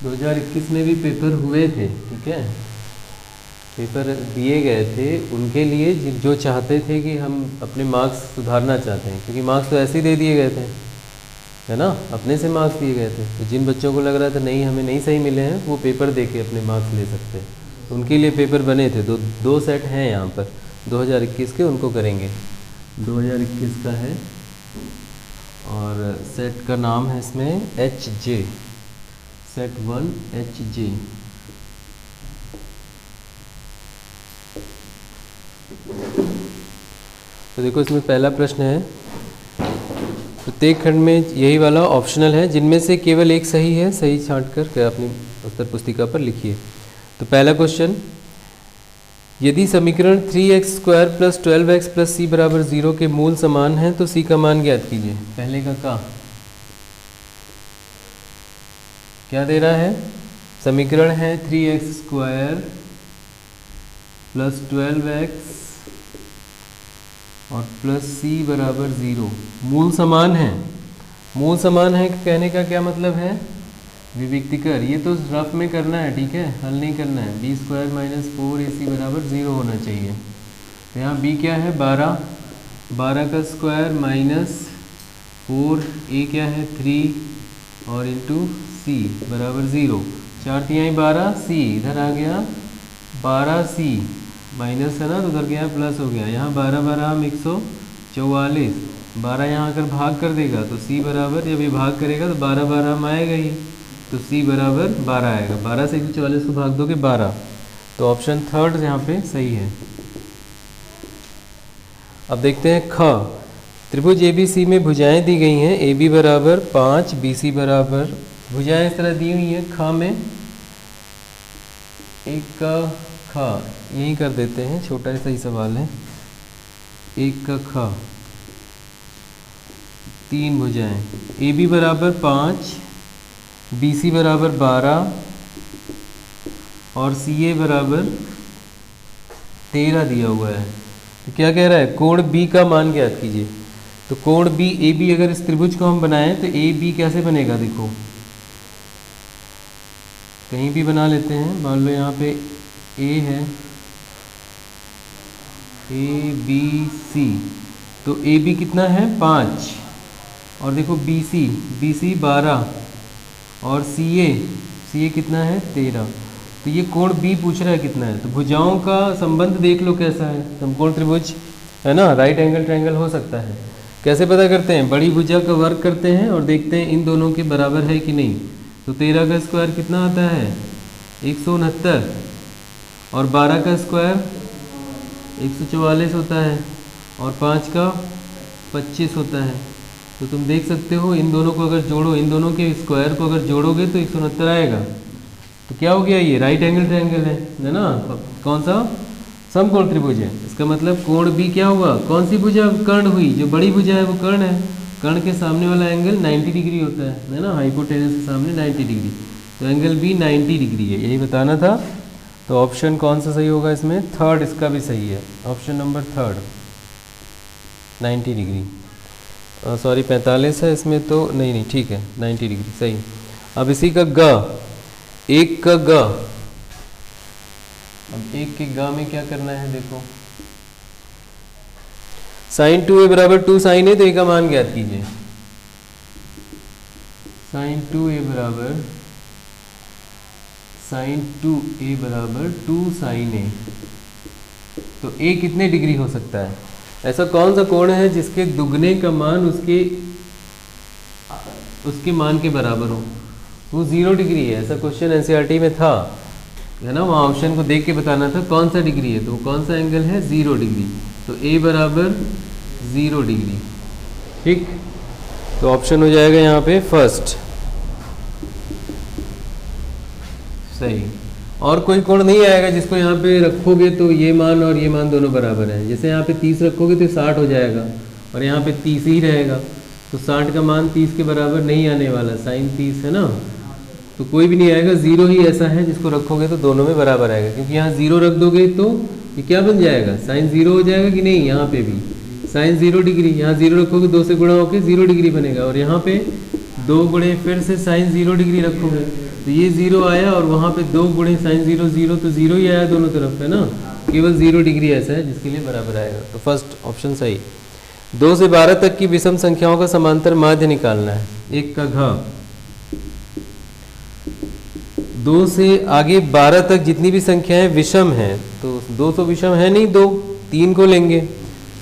2021 में भी पेपर हुए थे, ठीक है, पेपर दिए गए थे उनके लिए जो चाहते थे कि हम अपने मार्क्स सुधारना चाहते हैं, क्योंकि मार्क्स तो ऐसे ही दे दिए गए थे, है ना, अपने से मार्क्स दिए गए थे। तो जिन बच्चों को लग रहा था नहीं हमें नहीं सही मिले हैं, वो पेपर दे के अपने मार्क्स ले सकते हैं। तो उनके लिए पेपर बने थे, दो सेट हैं यहाँ पर 2021 के, उनको करेंगे। 2021 का है और सेट का नाम है इसमें HJ, सेट 1 HJ। तो देखो इसमें पहला प्रश्न है, प्रत्येक खंड में यही वाला ऑप्शनल है, जिनमें से केवल एक सही है, सही छांट कर अपनी उत्तर पुस्तिका पर लिखिए। तो पहला क्वेश्चन, यदि समीकरण 3x² + 12x + c = 0 के मूल समान हैं तो c का मान ज्ञात कीजिए। पहले का क्या दे रहा है, समीकरण है 3x² + 12x और +c = 0, मूल समान है। मूल समान है कहने का क्या मतलब है, विविक्ति कर, ये तो रफ में करना है, ठीक है, हल नहीं करना है। b² - 4ac = 0 होना चाहिए। तो यहाँ b क्या है 12, 12 का स्क्वायर माइनस 4, a क्या है 3 और इंटू c = 0। 4 × 12, c इधर आ गया 12c माइनस है ना, तो उधर गया प्लस हो गया। यहाँ 12 12 144, 12 यहाँ आकर भाग कर देगा तो c बराबर, जब ये भाग करेगा तो 12 12 में आएगा ही, तो c बराबर 12 आएगा। 12 से 144 को भाग दोगे 12, तो ऑप्शन थर्ड यहाँ पे सही है। अब देखते हैं ख, त्रिभुज ABC में भुजाएं दी गई हैं, AB = 5, BC = भुजाएं इस तरह दी हुई हैं। ख में एक का ख यही कर देते हैं, छोटा सा ही सवाल है। एक का ख 3 भुजाएं, AB = 5, BC = 12 और CA = 13 दिया हुआ है। तो क्या कह रहा है, कोण B का मान ज्ञात कीजिए। तो कोण B AB, अगर इस त्रिभुज को हम बनाएं तो AB कैसे बनेगा, देखो कहीं भी बना लेते हैं। मान लो यहाँ पे A है, ABC, तो AB कितना है 5, और देखो BC 12 और CA कितना है 13। तो ये कोण B पूछ रहा है कितना है। तो भुजाओं का संबंध देख लो कैसा है, समकोण त्रिभुज है ना, राइट एंगल ट्रायंगल हो सकता है। कैसे पता करते हैं, बड़ी भुजा का वर्ग करते हैं और देखते हैं इन दोनों के बराबर है कि नहीं। तो 13 का स्क्वायर कितना आता है 169, और 12 का स्क्वायर 144 होता है, और 5 का 25 होता है। तो तुम देख सकते हो इन दोनों को अगर जोड़ो, इन दोनों के स्क्वायर को अगर जोड़ोगे तो 169 आएगा। तो क्या हो गया, ये राइट एंगल ट्रायंगल है ना, कौन सा, समकोण त्रिभुज है। इसका मतलब कोण B क्या हुआ, कौन सी भुजा कर्ण हुई, जो बड़ी भुजा है वो कर्ण है। कर्ण के सामने वाला एंगल 90 डिग्री होता है ना, हाइपोटेनस के सामने 90 डिग्री, तो एंगल B 90 डिग्री है, यही बताना था। तो ऑप्शन कौन सा सही होगा इसमें, थर्ड इसका भी सही है, option number third 90 degree, sorry 45 है इसमें तो नहीं, ठीक है 90 डिग्री सही। अब इसी का ग, एक का ग, अब एक के ग में क्या करना है, देखो sin 2a = 2 sin a, तो a का मान ज्ञात कीजिए। sin 2a = 2 sin a, तो a कितने डिग्री हो सकता है, ऐसा कौन सा कोण है जिसके दुगने का मान उसके मान के बराबर हो। वो 0 डिग्री है, ऐसा क्वेश्चन NCERT में था, है ना, वहाँ ऑप्शन को देख के बताना था कौन सा डिग्री है। तो कौन सा एंगल है 0 डिग्री, तो a = 0 डिग्री, ठीक। तो ऑप्शन हो जाएगा यहाँ पे फर्स्ट सही। और कोई कोण नहीं आएगा जिसको यहाँ पे रखोगे तो ये मान और ये मान दोनों बराबर हैं। जैसे यहाँ पे 30 रखोगे तो 60 हो जाएगा, और यहाँ पे 30 ही रहेगा, तो 60 का मान 30 के बराबर नहीं आने वाला, sin 30 है ना, तो कोई भी नहीं आएगा। 0 ही ऐसा है जिसको रखोगे तो दोनों में बराबर आएगा, क्योंकि यहाँ 0 रख दोगे तो ये क्या बन जाएगा, sin 0 हो जाएगा कि नहीं, यहाँ पे भी sin 0 डिग्री, यहाँ 0 रखोगे 2 से गुणा होकर 0 डिग्री बनेगा, और यहाँ पे 2 गुणे फिर से sin 0 डिग्री रखोगे तो ये 0 आया और वहाँ पे 2 गुणे साइन 0 0, तो 0 ही आया दोनों तरफ, है ना। केवल 0 डिग्री ऐसा है जिसके लिए बराबर आएगा, तो फर्स्ट ऑप्शन सही। 2 से 12 तक की विषम संख्याओं का समांतर माध्य निकालना है। एक का घ 2 से आगे 12 तक जितनी भी संख्याएं विषम हैं, तो 2 तो विषम है नहीं, 2 3 को लेंगे,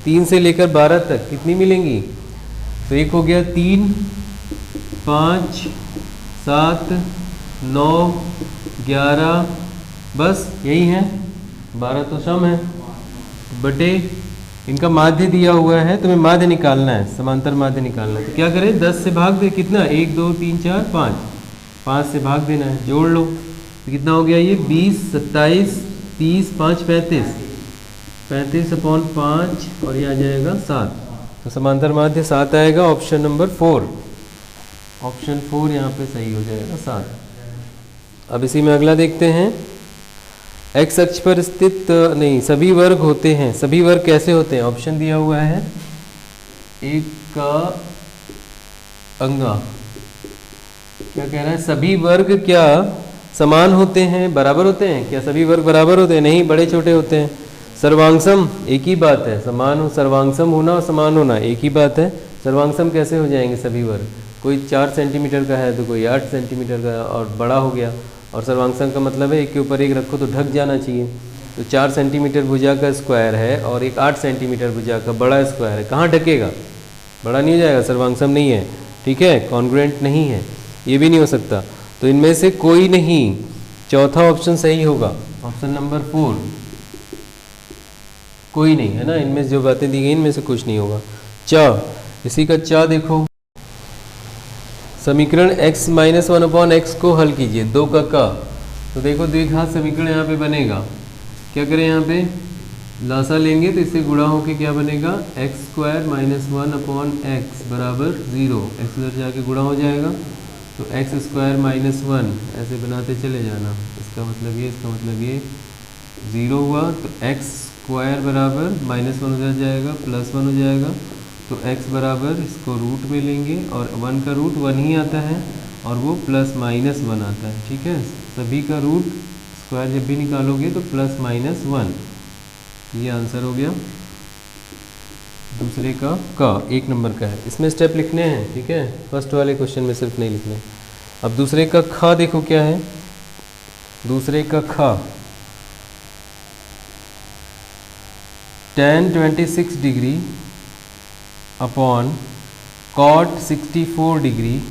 3 से लेकर 12 तक कितनी मिलेंगी, तो एक हो गया 3 5 7 9 11, बस यही है, 12 तो सम है, बटे इनका माध्य दिया हुआ है, तुम्हें माध्य निकालना है, समांतर माध्य निकालना है। तो क्या करें, 10 से भाग दे, कितना 1 2 3 4 5, 5 से भाग देना है, जोड़ लो, तो कितना हो गया ये 20 27 30 5 35, 35/5 और ये आ जाएगा 7, तो समांतर माध्य 7 आएगा, ऑप्शन नंबर 4, ऑप्शन 4 यहाँ पे सही हो जाएगा 7। अब इसी में अगला देखते हैं। एक्स अक्ष पर स्थित नहीं, सभी वर्ग होते हैं, सभी वर्ग कैसे होते हैं, ऑप्शन दिया हुआ है, एक का अंगा क्या कह रहा है, सभी वर्ग क्या समान होते हैं, बराबर होते हैं क्या, सभी वर्ग बराबर होते हैं, नहीं, बड़े छोटे होते हैं। सर्वांगसम एक ही बात है, समान हो, सर्वांगसम होना और समान होना एक ही बात है। सर्वांगसम कैसे हो जाएंगे सभी वर्ग, कोई 4 सेंटीमीटर का है तो कोई 8 सेंटीमीटर का और बड़ा हो गया, और सर्वांगसम का मतलब है एक के ऊपर एक रखो तो ढक जाना चाहिए। तो 4 सेंटीमीटर भुजा का स्क्वायर है और एक 8 सेंटीमीटर भुजा का बड़ा स्क्वायर है, कहाँ ढकेगा, बड़ा नहीं हो जाएगा, सर्वांगसम नहीं है, ठीक है, कॉन्ग्रुएंट नहीं है, ये भी नहीं हो सकता। तो इनमें से कोई नहीं, चौथा ऑप्शन सही होगा, ऑप्शन नंबर 4, कोई नहीं है ना, इनमें जो बातें दी गई इनमें से कुछ नहीं होगा। च, इसी का च देखो, समीकरण x-1/x को हल कीजिए, 2 का क, तो देखो द्विघात समीकरण यहाँ पे बनेगा, क्या करें, यहाँ पे लासा लेंगे तो इससे गुणा होके क्या बनेगा, x² - 1/x बराबर 0, x उधर जाके गुणा हो जाएगा, तो x² - 1 ऐसे बनाते चले जाना, इसका मतलब ये, इसका मतलब ये 0 हुआ, तो x² बराबर -1 उधर जाएगा, +1 हो जाएगा, तो x बराबर इसको रूट में लेंगे और 1 का रूट 1 ही आता है और वो +-1 आता है, ठीक है। सभी का रूट स्क्वायर जब भी निकालोगे तो +-1, ये आंसर हो गया दूसरे का 1 नंबर का है। इसमें स्टेप लिखने हैं, ठीक है, फर्स्ट वाले क्वेश्चन में सिर्फ नहीं लिखने। अब दूसरे का ख देखो क्या है, दूसरे का ख tan 26 degree upon cot 64 degree,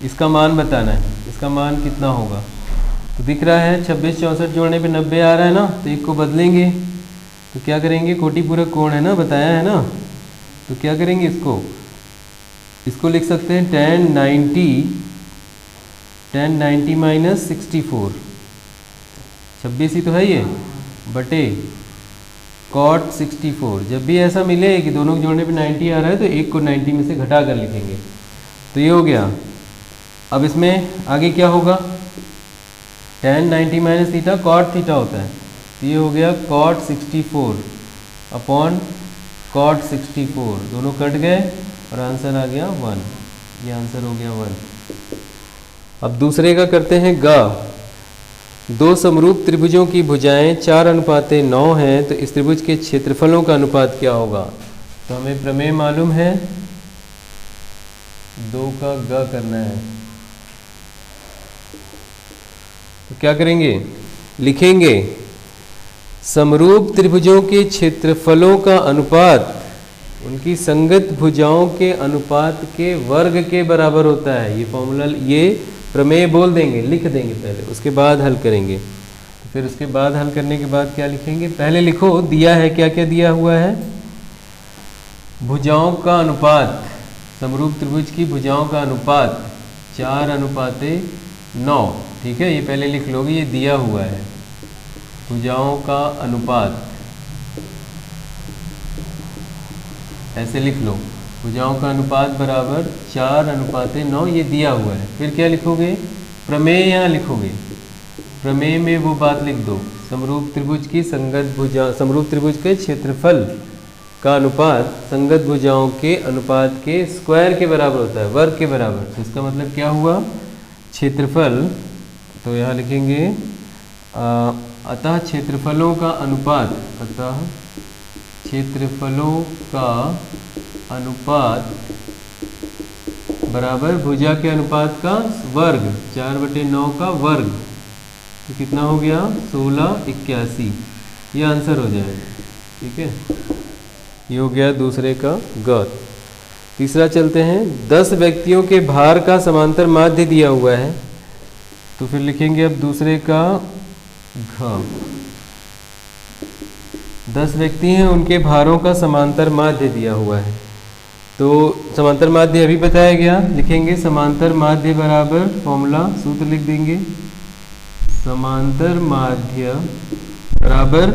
इसका मान बताना है, इसका मान कितना होगा। तो दिख रहा है 26 64 जोड़ने पे 90 आ रहा है ना, तो एक को बदलेंगे, तो क्या करेंगे, कोटि पूरक कोण है ना, बताया है ना, तो क्या करेंगे, इसको लिख सकते हैं tan 90 माइनस 64, 26 ही तो है ये, बटे cot 64। जब भी ऐसा मिले कि दोनों के जोड़ने पे 90 आ रहा है तो एक को 90 में से घटा कर लिखेंगे, तो ये हो गया। अब इसमें आगे क्या होगा, tan 90 minus theta cot theta होता है, तो ये हो गया cot 64 अपॉन cot 64, दोनों कट गए और आंसर आ गया 1, ये आंसर हो गया 1। अब दूसरे का करते हैं ग, 2 समरूप त्रिभुजों की भुजाएं 4:9 हैं, तो इस त्रिभुज के क्षेत्रफलों का अनुपात क्या होगा। तो हमें प्रमेय मालूम है, 2 का ग करना है, तो क्या करेंगे, लिखेंगे समरूप त्रिभुजों के क्षेत्रफलों का अनुपात उनकी संगत भुजाओं के अनुपात के वर्ग के बराबर होता है। ये फॉर्मूला, ये प्रमेय बोल देंगे, लिख देंगे पहले, उसके बाद हल करेंगे। तो फिर उसके बाद हल करने के बाद क्या लिखेंगे, पहले लिखो दिया है, क्या क्या दिया हुआ है, भुजाओं का अनुपात, समरूप त्रिभुज की भुजाओं का अनुपात 4:9, ठीक है, ये पहले लिख लोगे, ये दिया हुआ है, भुजाओं का अनुपात ऐसे लिख लो, भुजाओं का अनुपात बराबर 4:9, ये दिया हुआ है। फिर क्या लिखोगे, प्रमेय यहाँ लिखोगे, प्रमेय में वो बात लिख दो, समरूप त्रिभुज की संगत भुजा, समरूप त्रिभुज के क्षेत्रफल का अनुपात संगत भुजाओं के अनुपात के स्क्वायर के बराबर होता है, वर्ग के बराबर। तो इसका मतलब क्या हुआ, क्षेत्रफल, तो यहाँ लिखेंगे अतः क्षेत्रफलों का अनुपात, अतः क्षेत्रफलों का अनुपात बराबर भुजा के अनुपात का वर्ग, 4/9 का वर्ग, तो कितना हो गया 1681। ये आंसर हो जाएगा। ठीक है, ये हो गया दूसरे का ग। तीसरा चलते हैं, 10 व्यक्तियों के भार का समांतर माध्य दिया हुआ है, तो फिर लिखेंगे अब दूसरे का घ। 10 व्यक्ति हैं, उनके भारों का समांतर माध्य दिया हुआ है, तो समांतर माध्य अभी बताया गया, लिखेंगे समांतर माध्य बराबर फॉर्मूला सूत्र लिख देंगे, समांतर माध्य बराबर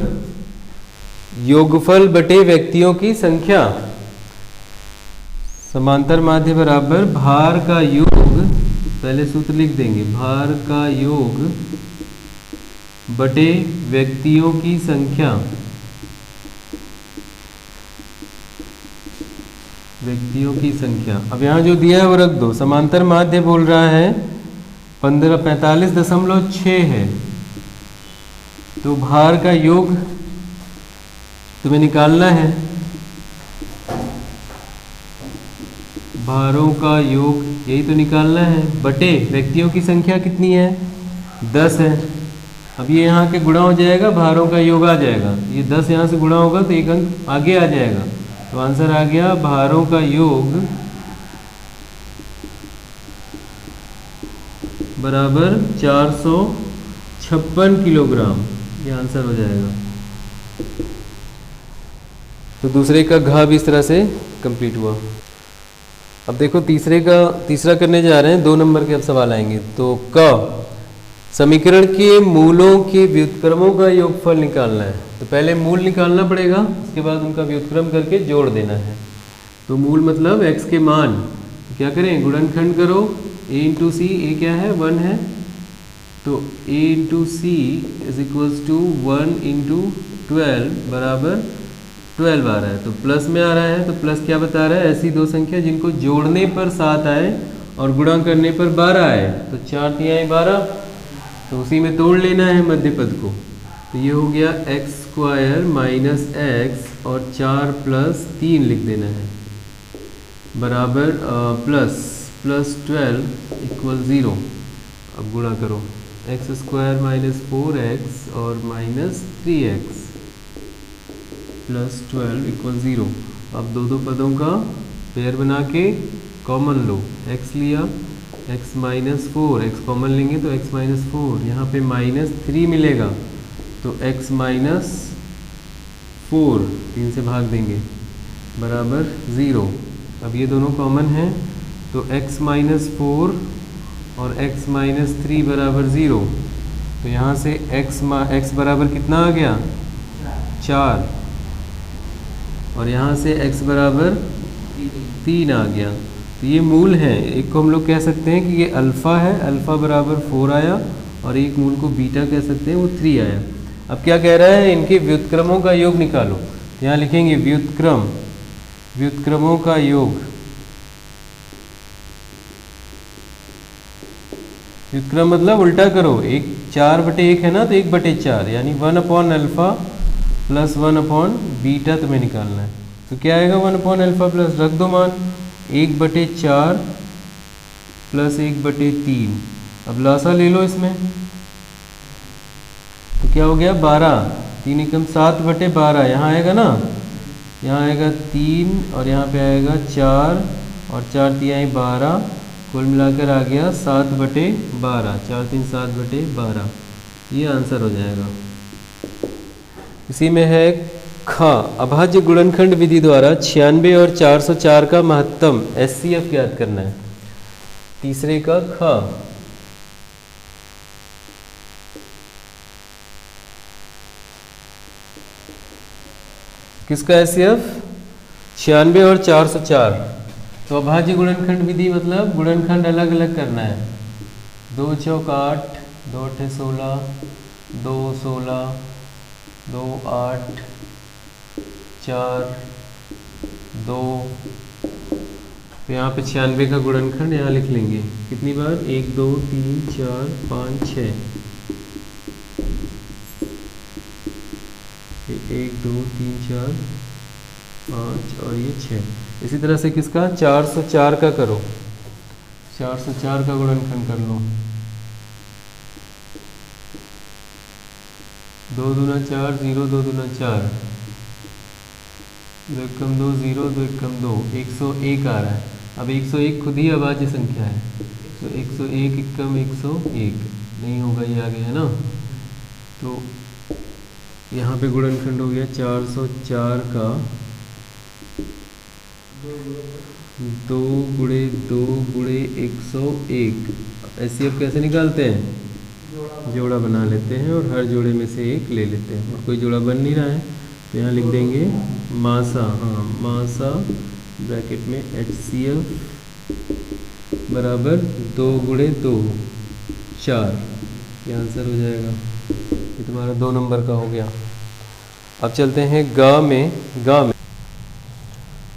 योगफल बटे व्यक्तियों की संख्या। समांतर माध्य बराबर भार का योग, पहले सूत्र लिख देंगे, भार का योग बटे व्यक्तियों की संख्या, व्यक्तियों की संख्या। अब यहाँ जो दिया है वो रख दो। समांतर माध्य बोल रहा है 45.6 है, तो भार का योग तुम्हें निकालना है, भारों का योग यही तो निकालना है, बटे व्यक्तियों की संख्या कितनी है 10 है। अब ये यहाँ के गुणा हो जाएगा, भारों का योग आ जाएगा, ये 10 यहाँ से गुणा होगा तो एक अंक आगे आ जाएगा, तो आंसर आ गया भारों का योग बराबर 456 किलोग्राम, ये आंसर हो जाएगा। तो दूसरे का घ भी इस तरह से कंप्लीट हुआ। अब देखो तीसरा करने जा रहे हैं, 2 नंबर के अब सवाल आएंगे। तो क, समीकरण के मूलों के व्युत्क्रमों का योगफल निकालना है, तो पहले मूल निकालना पड़ेगा, उसके बाद उनका व्युत्क्रम करके जोड़ देना है। तो मूल मतलब x के मान, तो क्या करें, गुणनखंड करो, a इंटू सी, a क्या है 1 है, तो a into C is equals to 1 into 12 बराबर 12 आ रहा है, तो प्लस में आ रहा है, तो प्लस क्या बता रहा है, ऐसी दो संख्या जिनको जोड़ने पर 7 आए और गुणा करने पर 12 आए, तो 4 तिहाई 12, तो उसी में तोड़ लेना है मध्य पद को। तो ये हो गया x² माइनस x और 4 प्लस 3 लिख देना है बराबर प्लस 12 इक्वल 0। अब गुणा करो, x² माइनस 4x और माइनस 3x प्लस 12 इक्वल 0। अब दो पदों का पेयर बना के कॉमन लो, x लिया, x माइनस 4, x कॉमन लेंगे तो x माइनस 4, यहाँ पे माइनस 3 मिलेगा, तो x माइनस 4 3 से भाग देंगे बराबर 0। अब ये दोनों कॉमन हैं, तो x माइनस 4 और x माइनस 3 बराबर 0, तो यहाँ से x बराबर कितना आ गया 4, और यहाँ से x बराबर 3 आ गया। तो ये मूल है, एक को हम लोग कह सकते हैं कि ये अल्फ़ा है, अल्फ़ा बराबर 4 आया, और एक मूल को बीटा कह सकते हैं, वो 3 आया। अब क्या कह रहा है, इनके व्युत्क्रमों का योग निकालो। यहाँ लिखेंगे व्युत्क्रमों का योग, व्युत्क्रम मतलब उल्टा करो, 4/1 है ना, तो 1/4 यानी 1/अल्फ़ा प्लस 1/बीटा तुम्हें निकालना है। तो क्या आएगा 1/अल्फ़ा प्लस, रख दो मान, 1/4 प्लस 1/3। अब लासा ले लो इसमें, तो क्या हो गया 12, 3 एकम 7/12, यहाँ आएगा ना, यहाँ आएगा 3 और यहाँ पे आएगा 4 और 4 तिहाई 12, कुल मिलाकर आ गया 7/12, 4 3 7/12, ये आंसर हो जाएगा। इसी में है ख, अभाज्य गुणनखंड विधि द्वारा 96 और 404 का महत्तम HCF ज्ञात करना है। तीसरे का ख, किसका HCF 96 और 404। तो अभाज्य गुणनखंड विधि मतलब गुणनखंड अलग अलग करना है, 2 चौक 8, 2 अठे 16, 2 16, 2 8, 4 2 तो यहाँ पे 96 का गुणनखंड यहाँ लिख लेंगे कितनी बार, 1 2 3 4 5 6, 1 2 3 4 5 और ये 6। इसी तरह से किसका 404 का करो, 404 का गुणनखंड कर लो, 2 दूना 4 0 2 दूना 4, 2 एकम 2 0 2 एकम 2, 101 आ रहा है। अब 101 खुद ही अभाज्य संख्या है, तो 101 एकम 101 नहीं होगा, ये आ गया है ना। तो यहाँ पे गुणनखंड हो गया 404 का 2 गुणे 2 गुणे 101। ऐसे अब कैसे निकालते हैं, जोड़ा बना लेते हैं और हर जोड़े में से एक ले लेते हैं, और कोई जोड़ा बन नहीं रहा है तो यहाँ लिख देंगे मासा, हाँ मासा ब्रैकेट में HCF बराबर 2 गुणे 2 4, ये आंसर हो जाएगा। ये तुम्हारा 2 नंबर का हो गया। अब चलते हैं गा में।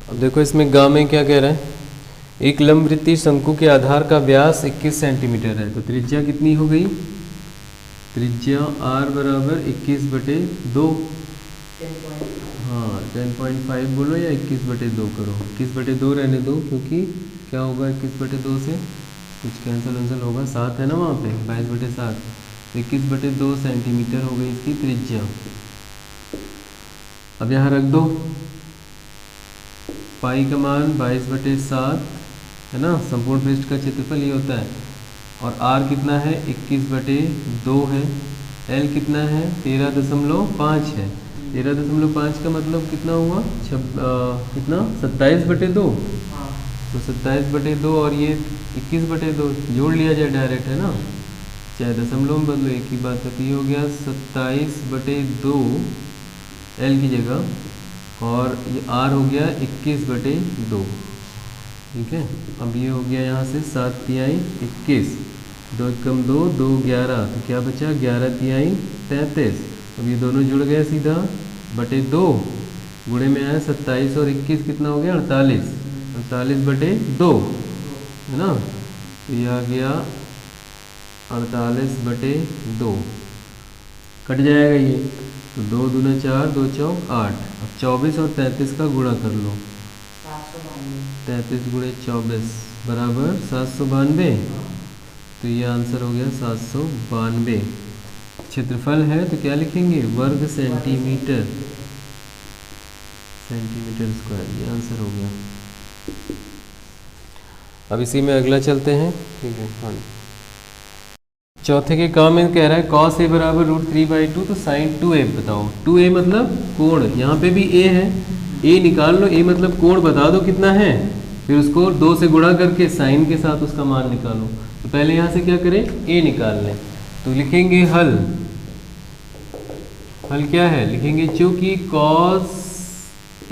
अब देखो इसमें गा में क्या कह रहा है, एक लंबवृत्तीय शंकु के आधार का व्यास 21 सेंटीमीटर है, तो त्रिज्या कितनी हो गई, त्रिज्या r बराबर 21/2, हाँ 10.5 बोलो या 21/2 करो, 21/2 रहने दो, क्योंकि क्या होगा 21/2 से कुछ कैंसिल होगा, 7 है ना वहाँ पे, 22/7, 21/2 सेंटीमीटर हो गई इसकी त्रिज्या। अब यहाँ रख दो, पाई का मान 22/7 है ना, संपूर्ण पृष्ठ का क्षेत्रफल ये होता है, और r कितना है 21/2 है, l कितना है 13.5 है, 13.5 का मतलब कितना हुआ, कितना 27/2, तो 27/2 और ये 21/2 जोड़ लिया जाए डायरेक्ट, है ना, चाहे दशमलव में बदलो एक ही बात है, तो ये हो गया 27/2 l की जगह, और ये r हो गया 21/2, ठीक है। अब ये हो गया यहाँ से 7 तिहाई 21, 2 एकम 2 2 11, तो क्या बचा 11 तिहाई 33। अब ये दोनों जुड़ गए सीधा, बटे 2 गुणे में आया 27 और 21 कितना हो गया 48, 48/2 है ना, तो ये आ गया 48/2, कट जाएगा ये, तो 2 दूना 4 2 चौक 8। अब 24 और 33 का गुणा कर लो, 33 गुणे 24 बराबर 792, तो ये आंसर हो गया 792। क्षेत्रफल है तो क्या लिखेंगे, वर्ग सेंटीमीटर, सेंटीमीटर स्क्वायर, ये आंसर हो गया। अब इसी में अगला चलते हैं, ठीक है। हाँ, चौथे के काम में कह रहा है cos a बराबर √3/2, तो sin 2a बताओ। 2a मतलब कोण, यहाँ पे भी a है, a निकाल लो, a मतलब कोण बता दो कितना है, फिर उसको 2 से गुणा करके sin के साथ उसका मान निकालो। तो पहले यहाँ से क्या करें, a निकाल लें, तो लिखेंगे हल, हल क्या है लिखेंगे, चूँकि cos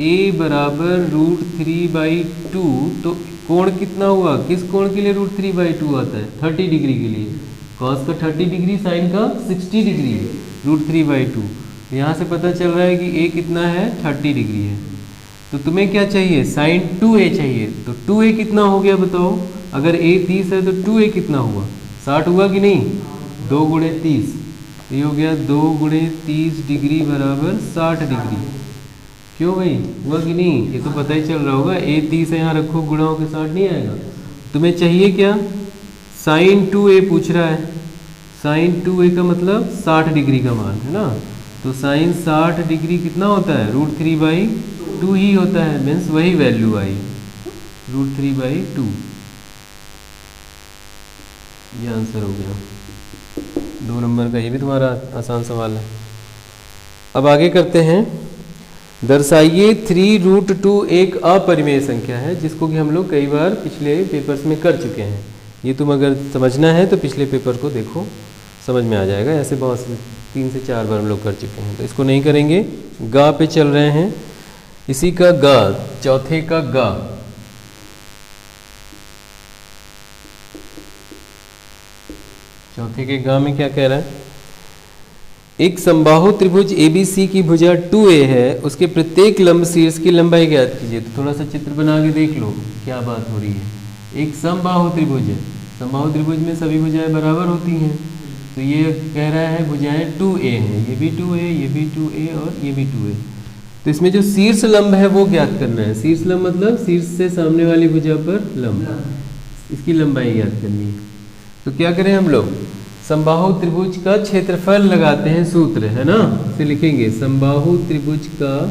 a बराबर √3/2, तो कोण कितना हुआ, किस कोण के लिए √3/2 आता है, 30 डिग्री के लिए, cos का 30 डिग्री, साइन का 60 डिग्री, √3/2। यहाँ से पता चल रहा है कि a कितना है 30 डिग्री है, तो तुम्हें क्या चाहिए, sin 2a चाहिए, तो 2a कितना हो गया बताओ, अगर a 30 है तो 2a कितना हुआ, 60 हुआ कि नहीं, 2 गुणे 30, ये हो गया 2 गुणे 30 डिग्री बराबर 60 डिग्री, क्यों भाई हुआ कि नहीं, ये तो पता ही चल रहा होगा, a 30 है यहाँ रखो, गुणा होकर 60 नहीं आएगा। तुम्हें चाहिए क्या, sin 2a पूछ रहा है, sin 2a का मतलब 60 डिग्री का मान है ना, तो sin 60 डिग्री कितना होता है, √3/2 ही होता है, मीन्स वही वैल्यू आई, √3/2, ये आंसर हो गया 2 नंबर का, ये भी तुम्हारा आसान सवाल है। अब आगे करते हैं, दर्शाइए 3√2 एक अपरिमेय संख्या है, जिसको कि हम लोग कई बार पिछले पेपर्स में कर चुके हैं, ये तुम अगर समझना है तो पिछले पेपर को देखो, समझ में आ जाएगा, ऐसे बहुत से 3 से 4 बार हम लोग कर चुके हैं, तो इसको नहीं करेंगे। गा पे चल रहे हैं, इसी का गा, चौथे का गा, चौथे के गा में क्या कह रहा है, एक समबाहु त्रिभुज ABC की भुजा 2A है, उसके प्रत्येक लंब शीर्ष की लंबाई ज्ञात कीजिए। तो थोड़ा सा चित्र बना के देख लो क्या बात हो रही है। एक समबाहु त्रिभुज है, समबाहु त्रिभुज में सभी भुजाएं बराबर होती हैं। तो ये कह रहा है भुजाएं 2A हैं, ये भी 2A, ये भी 2A और ये भी 2A। तो इसमें जो शीर्ष लंब है वो ज्ञात करना है। शीर्ष लंब मतलब शीर्ष से सामने वाली भुजा पर लंब, इसकी लंबाई ज्ञात करनी है। तो क्या करें हम लोग, समबाहु त्रिभुज का क्षेत्रफल लगाते हैं, सूत्र है ना। इसे लिखेंगे समबाहु त्रिभुज का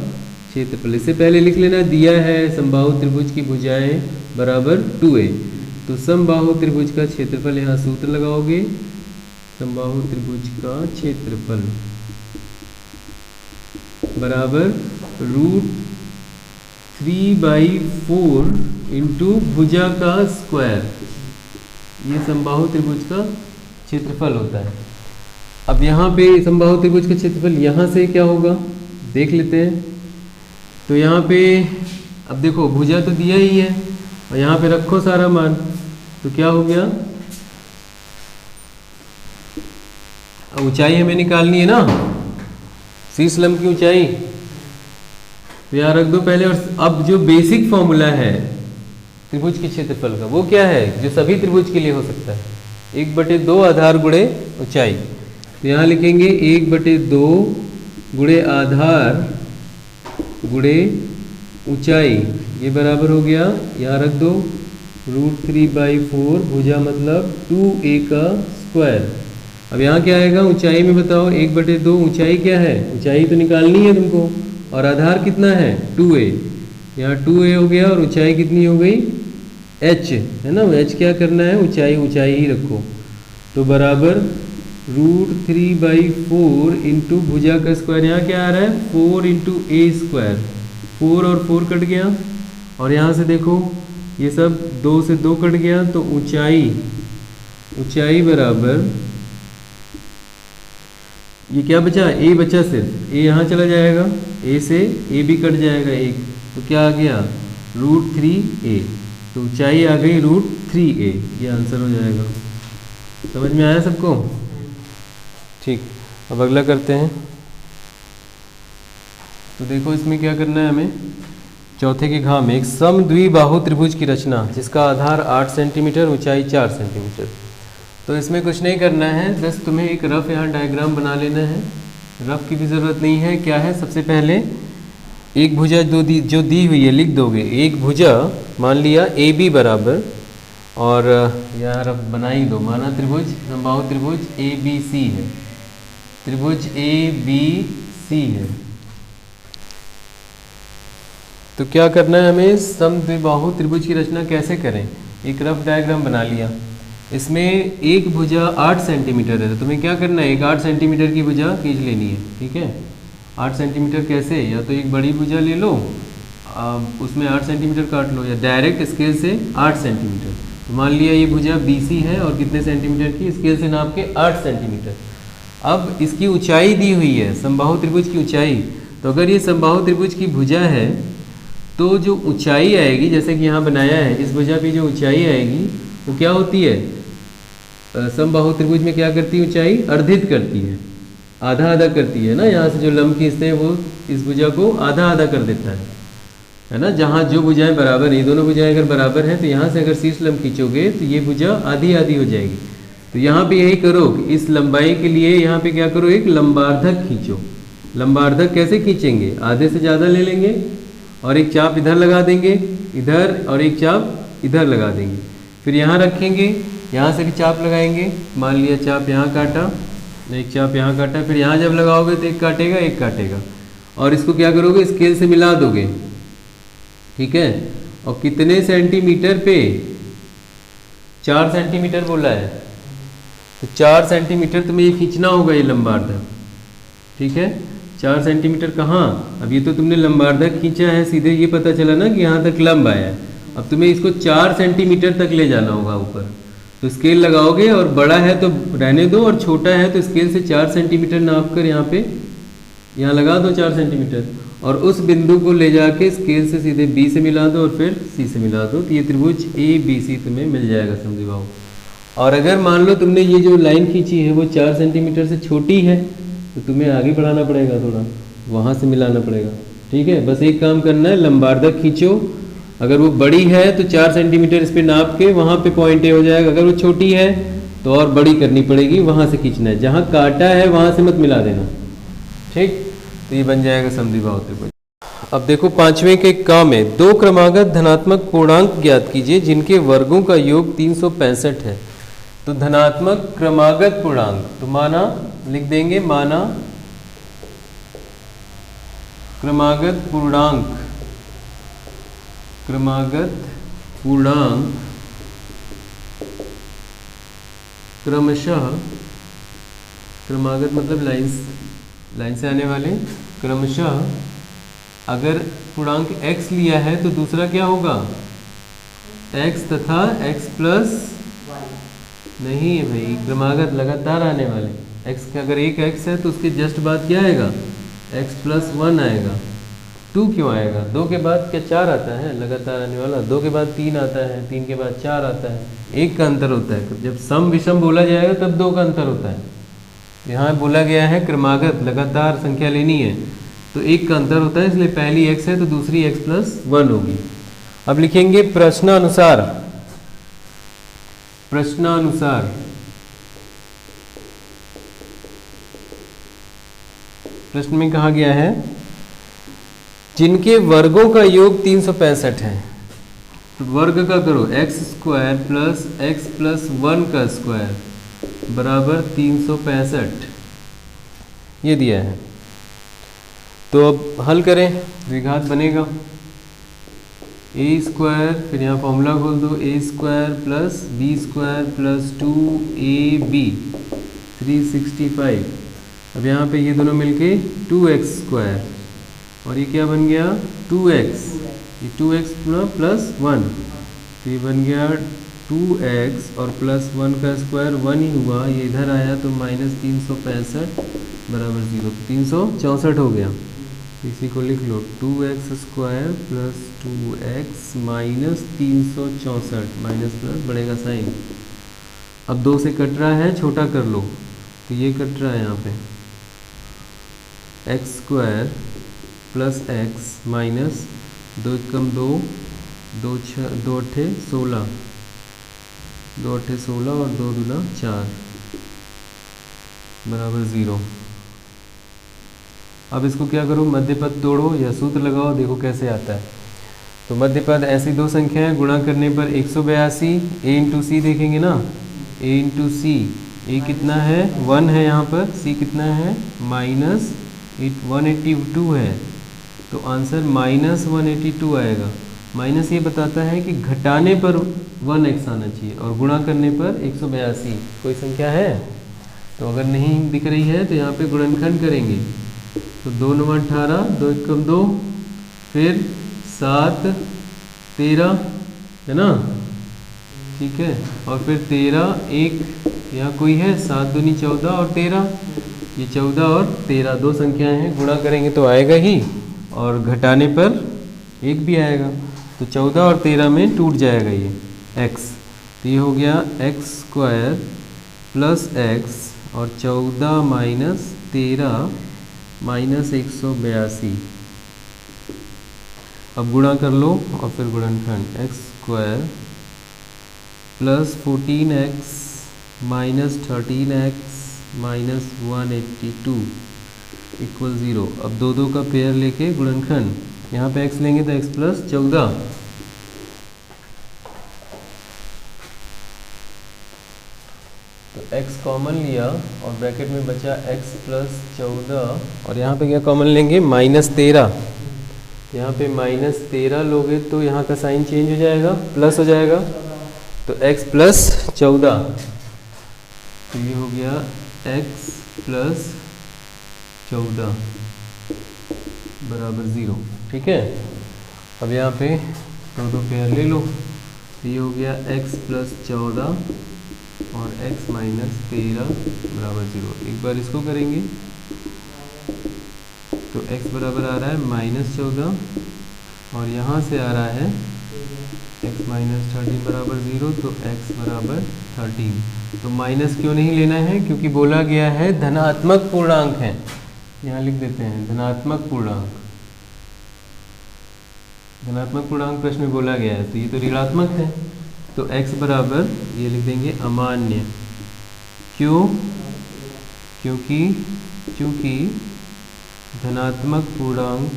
क्षेत्रफल। इससे पहले लिख लेना, दिया है समबाहु त्रिभुज की भुजाएं बराबर 2A। तो समबाहु त्रिभुज का क्षेत्रफल, यहाँ सूत्र लगाओगे, समबाहु त्रिभुज का क्षेत्रफल बराबर √3/4 इंटू भुजा का स्क्वायर। ये समबाहु त्रिभुज का क्षेत्रफल होता है। अब यहाँ पे समबाहु त्रिभुज का क्षेत्रफल यहाँ से क्या होगा देख लेते हैं। तो यहाँ पे अब देखो भुजा तो दिया ही है और यहाँ पे रखो सारा मान, तो क्या हो गया, ऊंचाई हमें निकालनी है ना, शीर्ष लंब की ऊंचाई। तो यहाँ रख दो पहले। और अब जो बेसिक फॉर्मूला है त्रिभुज के क्षेत्रफल का वो क्या है, जो सभी त्रिभुज के लिए हो सकता है, 1/2 आधार गुणे ऊंचाई। तो यहाँ लिखेंगे 1/2 गुणे आधार गुणे ऊंचाई, ये बराबर हो गया, यहाँ रख दो √3/4, भुजा मतलब 2A का स्क्वायर। अब यहाँ क्या आएगा, ऊंचाई में बताओ, 1/2 ऊंचाई क्या है, ऊंचाई तो निकालनी है तुमको, और आधार कितना है 2A, यहाँ 2A हो गया और ऊंचाई कितनी हो गई h, है ना। h क्या करना है, ऊंचाई ऊंचाई ही रखो। तो बराबर √3/4 इंटू भुजा का स्क्वायर, यहाँ क्या आ रहा है 4 इंटू A², 4 और 4 कट गया, और यहाँ से देखो ये सब 2 से 2 कट गया, तो ऊंचाई बराबर, ये क्या बचा, a बचा, सिर्फ a यहाँ चला जाएगा, a से a भी कट जाएगा एक, तो क्या आ गया √3a। तो ऊंचाई आ गई √3a, ये आंसर हो जाएगा। समझ में आया सबको, ठीक। अब अगला करते हैं। तो देखो इसमें क्या करना है हमें, चौथे के घाव में एक समद्विबाहु त्रिभुज की रचना जिसका आधार 8 सेंटीमीटर, ऊंचाई 4 सेंटीमीटर। तो इसमें कुछ नहीं करना है, बस तुम्हें एक रफ यहाँ डायग्राम बना लेना है। रफ की भी ज़रूरत नहीं है। क्या है, सबसे पहले एक भुजा जो दी हुई है लिख दोगे। एक भुजा मान लिया AB बराबर, और यहाँ रफ बना ही दो, माना त्रिभुज समबाहु त्रिभुज ABC है, त्रिभुज ABC है। तो क्या करना है हमें, समद्विबाहु त्रिभुज की रचना कैसे करें, एक रफ डायग्राम बना लिया। इसमें एक भुजा 8 सेंटीमीटर है, तो तुम्हें क्या करना है, एक 8 सेंटीमीटर की भुजा खींच लेनी है, ठीक है। 8 सेंटीमीटर कैसे, या तो एक बड़ी भुजा ले लो, उसमें 8 सेंटीमीटर काट लो, या डायरेक्ट स्केल से 8 सेंटीमीटर। तो मान लिया ये भुजा BC है और कितने सेंटीमीटर की, स्केल से नाप के 8 सेंटीमीटर। अब इसकी ऊंचाई दी हुई है, समबाहु त्रिभुज की ऊंचाई। तो अगर ये समबाहु त्रिभुज की भुजा है तो जो ऊंचाई आएगी, जैसे कि यहाँ बनाया है, इस भुजा की जो ऊंचाई आएगी वो क्या होती है, समबाहु त्रिभुज में क्या करती है, ऊंचाई अर्धित करती है, आधा आधा करती है ना। यहाँ से जो लंब खींचते हैं वो इस भुजा को आधा आधा कर देता है ना। जहाँ जो भुजाएं बराबर, ये दोनों भुजाएं अगर बराबर हैं तो यहाँ से अगर शीर्ष लंब खींचोगे तो ये भुजा आधी आधी हो जाएगी। तो यहाँ पे यही करो कि इस लंबाई के लिए यहाँ पे क्या करो, एक लंबार्धक खींचो। लंबार्धक कैसे खींचेंगे, आधे से ज़्यादा ले लेंगे और एक चाप इधर लगा देंगे, इधर, और एक चाप इधर लगा देंगे। फिर यहाँ रखेंगे, यहाँ से भी चाप लगाएंगे। मान लिया चाप यहाँ काटा, एक चाप यहाँ काटा, फिर यहाँ जब लगाओगे तो एक काटेगा एक काटेगा, और इसको क्या करोगे, स्केल से मिला दोगे, ठीक है। और कितने सेंटीमीटर पे, 4 सेंटीमीटर बोला है, तो 4 सेंटीमीटर तुम्हें ये खींचना होगा, ये लंबार्धक, ठीक है। 4 सेंटीमीटर कहाँ, अब ये तो तुमने लंबार्धक खींचा है, सीधे ये पता चला ना कि यहाँ तक लंब आया है। अब तुम्हें इसको 4 सेंटीमीटर तक ले जाना होगा ऊपर। तो स्केल लगाओगे, और बड़ा है तो रहने दो, और छोटा है तो स्केल से 4 सेंटीमीटर नाप कर यहाँ पे, यहाँ लगा दो 4 सेंटीमीटर, और उस बिंदु को ले जाके स्केल से सीधे B से मिला दो और फिर C से मिला दो। तो ये त्रिभुज ABC तुम्हें मिल जाएगा समद्विबाहु। और अगर मान लो तुमने ये जो लाइन खींची है वो 4 सेंटीमीटर से छोटी है तो तुम्हें आगे बढ़ाना पड़ेगा, थोड़ा वहाँ से मिलाना पड़ेगा। ठीक है, बस एक काम करना है, लंबार्धक खींचो। अगर वो बड़ी है तो 4 सेंटीमीटर इस पे नाप के वहाँ पे पॉइंट ए हो जाएगा। अगर वो छोटी है तो और बड़ी करनी पड़ेगी, वहाँ से खींचना है। जहाँ काटा है वहाँ से मत मिला देना। ठीक, तो ये बन जाएगा समद्विबाहु त्रिभुज। अब देखो 5वें के का में 2 क्रमागत धनात्मक पूर्णांक ज्ञात कीजिए जिनके वर्गों का योग 365 है। तो धनात्मक क्रमागत पूर्णांक, तो माना लिख देंगे, माना क्रमागत पूर्णांक, क्रमागत पूर्णांक क्रमशः, क्रमागत मतलब लाइन से आने वाले, क्रमशः अगर पूर्णांक x लिया है तो दूसरा क्या होगा, x तथा x प्लस, नहीं है भाई, क्रमागत लगातार आने वाले। x का अगर एक x है तो उसके जस्ट बाद क्या आएगा, x प्लस 1 आएगा। 2 क्यों आएगा, 2 के बाद क्या 4 आता है लगातार आने वाला, 2 के बाद 3 आता है, 3 के बाद 4 आता है, 1 का अंतर होता है। जब सम विषम बोला जाएगा तब 2 का अंतर होता है। यहाँ बोला गया है क्रमागत लगातार संख्या लेनी है तो 1 का अंतर होता है, इसलिए पहली x है तो दूसरी x प्लस 1 होगी। अब लिखेंगे प्रश्नानुसार, प्रश्नानुसार प्रश्न में कहा गया है जिनके वर्गों का योग 365 है, वर्ग का करो, x square plus x plus 1 का स्क्वायर बराबर 365, ये दिया है। तो अब हल करें, द्विघात बनेगा ए स्क्वायर, फिर यहाँ फॉर्मूला खोल दो, A square plus B square plus 2ab 365। अब यहाँ पे ये दोनों मिलके 2x स्क्वायर और ये क्या बन गया 2x, ये 2x प्लस 1, तो ये बन गया 2x और प्लस 1 का स्क्वायर 1 ही हुआ, ये इधर आया तो माइनस 365 बराबर 0, 364 हो गया। इसी को लिख लो 2x square plus 2x minus 364, minus plus बढ़ेगा साइन। अब 2 से कट रहा है, छोटा कर लो, तो ये कट रहा है यहाँ पे x square plus x minus 2 एकम 2, 2 अट्ठे 16, 2 अट्ठे 16 और 2 दूना 4 बराबर 0। अब इसको क्या करो, मध्य पद तोड़ो या सूत्र लगाओ, देखो कैसे आता है। तो मध्य पद ऐसी 2 संख्याएं गुणा करने पर 182, a इंटू सी देखेंगे ना, a इंटू सी, a कितना है 1 है यहाँ पर, c कितना है माइनस 182 है, तो आंसर माइनस 182 आएगा। माइनस ये बताता है कि घटाने पर 1x आना चाहिए और गुणा करने पर 182 कोई संख्या है। तो अगर नहीं दिख रही है तो यहाँ पे गुणनखंड करेंगे, तो 2 9 18, 2 एकम 2, फिर 7 13 है ना, ठीक है, और फिर 13 1 यहाँ कोई है, 7 दूनी 14 और 13, ये 14 और 13 2 संख्याएं हैं, गुणा करेंगे तो आएगा ही और घटाने पर 1 भी आएगा, तो 14 और 13 में टूट जाएगा ये x, तो ये हो गया x स्क्वायर प्लस x और 14 माइनस 13 माइनस 182। अब गुणा कर लो और फिर गुणनखंड, x square plus 14x minus 13x minus 182 equal 0। अब 2 2 का पेयर लेके गुणनखंड, यहाँ पे x लेंगे तो x प्लस 14, तो x कॉमन लिया और ब्रैकेट में बचा x प्लस 14 और यहाँ पे क्या कॉमन लेंगे माइनस 13, यहाँ पे माइनस 13 लोगे तो यहाँ का साइन चेंज हो जाएगा, प्लस हो जाएगा, तो x प्लस 14, तो ये हो गया x प्लस 14 बराबर 0। ठीक है, अब यहाँ पे 2 2 पेयर ले लो, तो ये हो गया x प्लस 14 और x माइनस 13 बराबर 0। एक बार इसको करेंगे तो x बराबर आ रहा है माइनस 14 और यहाँ से आ रहा है x माइनस 13 बराबर 0, तो x बराबर 13। तो माइनस क्यों नहीं लेना है, क्योंकि बोला गया है धनात्मक पूर्णांक है। यहाँ लिख देते हैं धनात्मक पूर्णांक। धनात्मक पूर्णांक प्रश्न में बोला गया है, तो ये तो ऋणात्मक है, तो x बराबर ये लिख देंगे अमान्य। क्यों? क्योंकि धनात्मक पूर्णांक